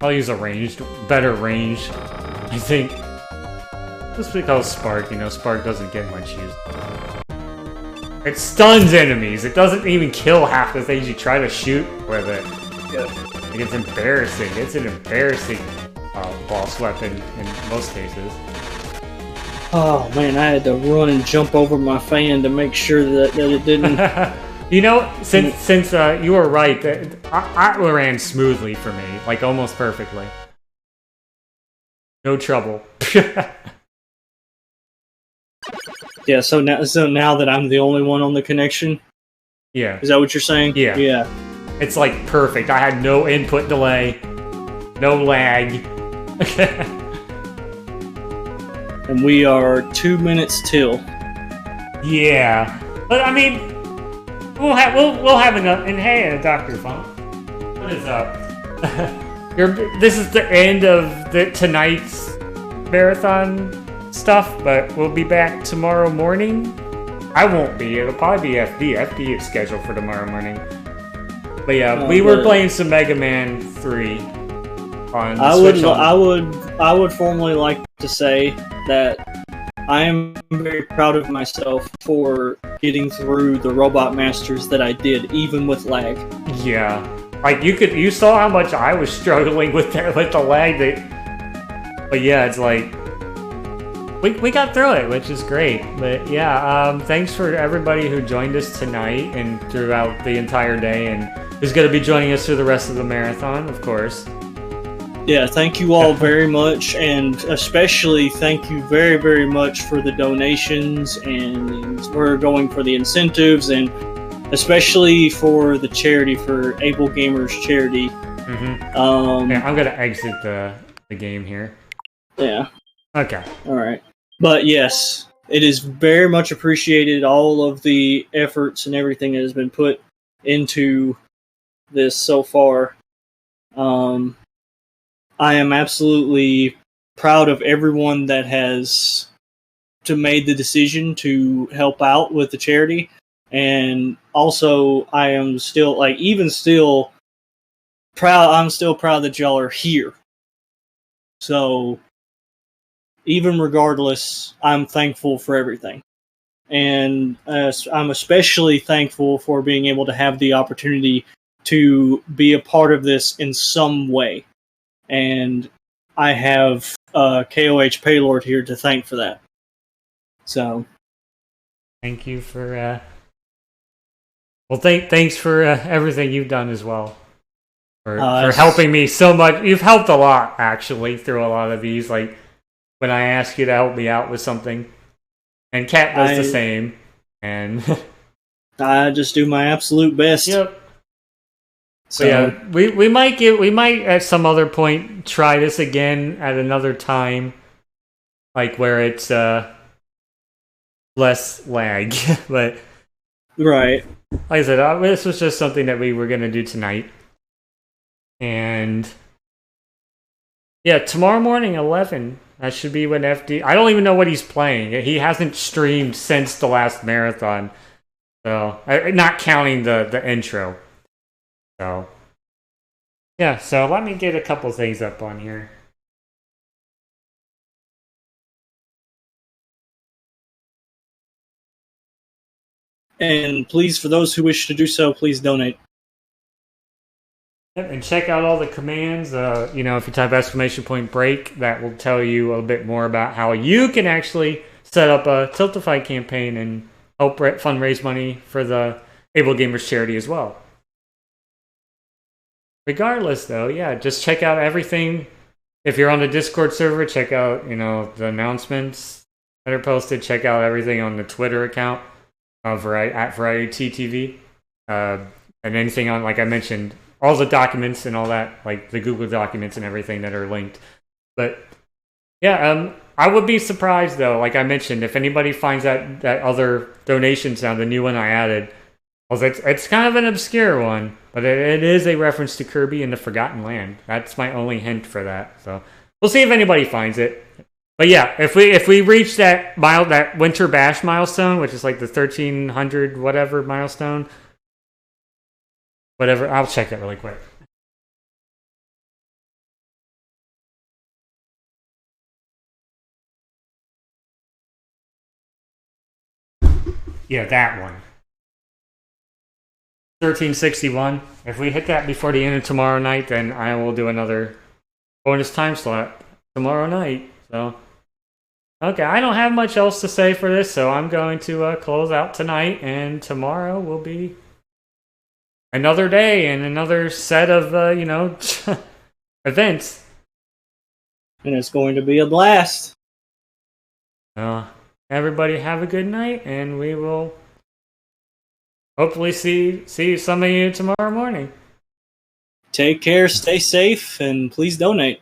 I'll use a ranged, better range, I think. Just because Spark, you know, Spark doesn't get much use. It stuns enemies, it doesn't even kill half the things you try to shoot with it. Like, it's embarrassing, it's an embarrassing boss weapon in most cases. Oh man, I had to run and jump over my fan to make sure that it didn't... You know, since you were right, I ran smoothly for me, like almost perfectly. No trouble. Yeah, so now that I'm the only one on the connection? Yeah. Is that what you're saying? Yeah. Yeah. It's like perfect. I had no input delay, no lag. And we are 2 minutes till. Yeah, but I mean, we'll have enough. And hey, Dr. Funk, what is up? This is the end of tonight's marathon stuff, but we'll be back tomorrow morning. I won't be. It'll probably be FD. FD is scheduled for tomorrow morning. But yeah, we were playing some Mega Man 3 on Switch. I would formally like to say that I am very proud of myself for getting through the Robot Masters that I did, even with lag. Yeah, like you saw how much I was struggling with the lag. But yeah, it's like we got through it, which is great. But yeah, thanks for everybody who joined us tonight and throughout the entire day, and who's going to be joining us through the rest of the marathon, of course. Yeah, thank you all very much, and especially thank you very, very much for the donations, and we're going for the incentives, and especially for the charity, for AbleGamers charity. Mm-hmm. Yeah, I'm going to exit the game here. Yeah. Okay. All right. But yes, it is very much appreciated, all of the efforts and everything that has been put into this so far. I am absolutely proud of everyone that has made the decision to help out with the charity, and also I am still proud. I'm still proud that y'all are here. So even regardless, I'm thankful for everything, and I'm especially thankful for being able to have the opportunity to be a part of this in some way. And I have KOHPelord here to thank for that. So, thank you for. Thanks for everything you've done as well. For helping me so much. You've helped a lot, actually, through a lot of these. Like when I ask you to help me out with something, and Kat does the same. And I just do my absolute best. Yep. So yeah, we might at some other point try this again at another time, like where it's less lag. But right, like I said, this was just something that we were gonna do tonight, and yeah, tomorrow morning 11. That should be when FD. I don't even know what he's playing. He hasn't streamed since the last marathon, so not counting the intro. So, yeah, so let me get a couple things up on here. And please, for those who wish to do so, please donate. And check out all the commands. If you type !break, that will tell you a bit more about how you can actually set up a Tiltify campaign and help fundraise money for the AbleGamers charity as well. Regardless, though, yeah, just check out everything. If you're on the Discord server, check out the announcements that are posted. Check out everything on the Twitter account at Variety TV, and anything on, like I mentioned, all the documents and all that, like the Google documents and everything that are linked. But yeah, I would be surprised though, like I mentioned, if anybody finds that other donation sound, the new one I added. It's kind of an obscure one, but it is a reference to Kirby and the Forgotten Land. That's my only hint for that. So we'll see if anybody finds it. But yeah, if we reach that Winter Bash milestone, which is like the 1300 whatever milestone, whatever, I'll check that really quick. Yeah, that one. 1361. If we hit that before the end of tomorrow night, then I will do another bonus time slot tomorrow night. So, okay, I don't have much else to say for this, so I'm going to close out tonight, and tomorrow will be another day and another set of events. And it's going to be a blast. Everybody have a good night, and we will hopefully see some of you tomorrow morning. Take care, stay safe, and please donate.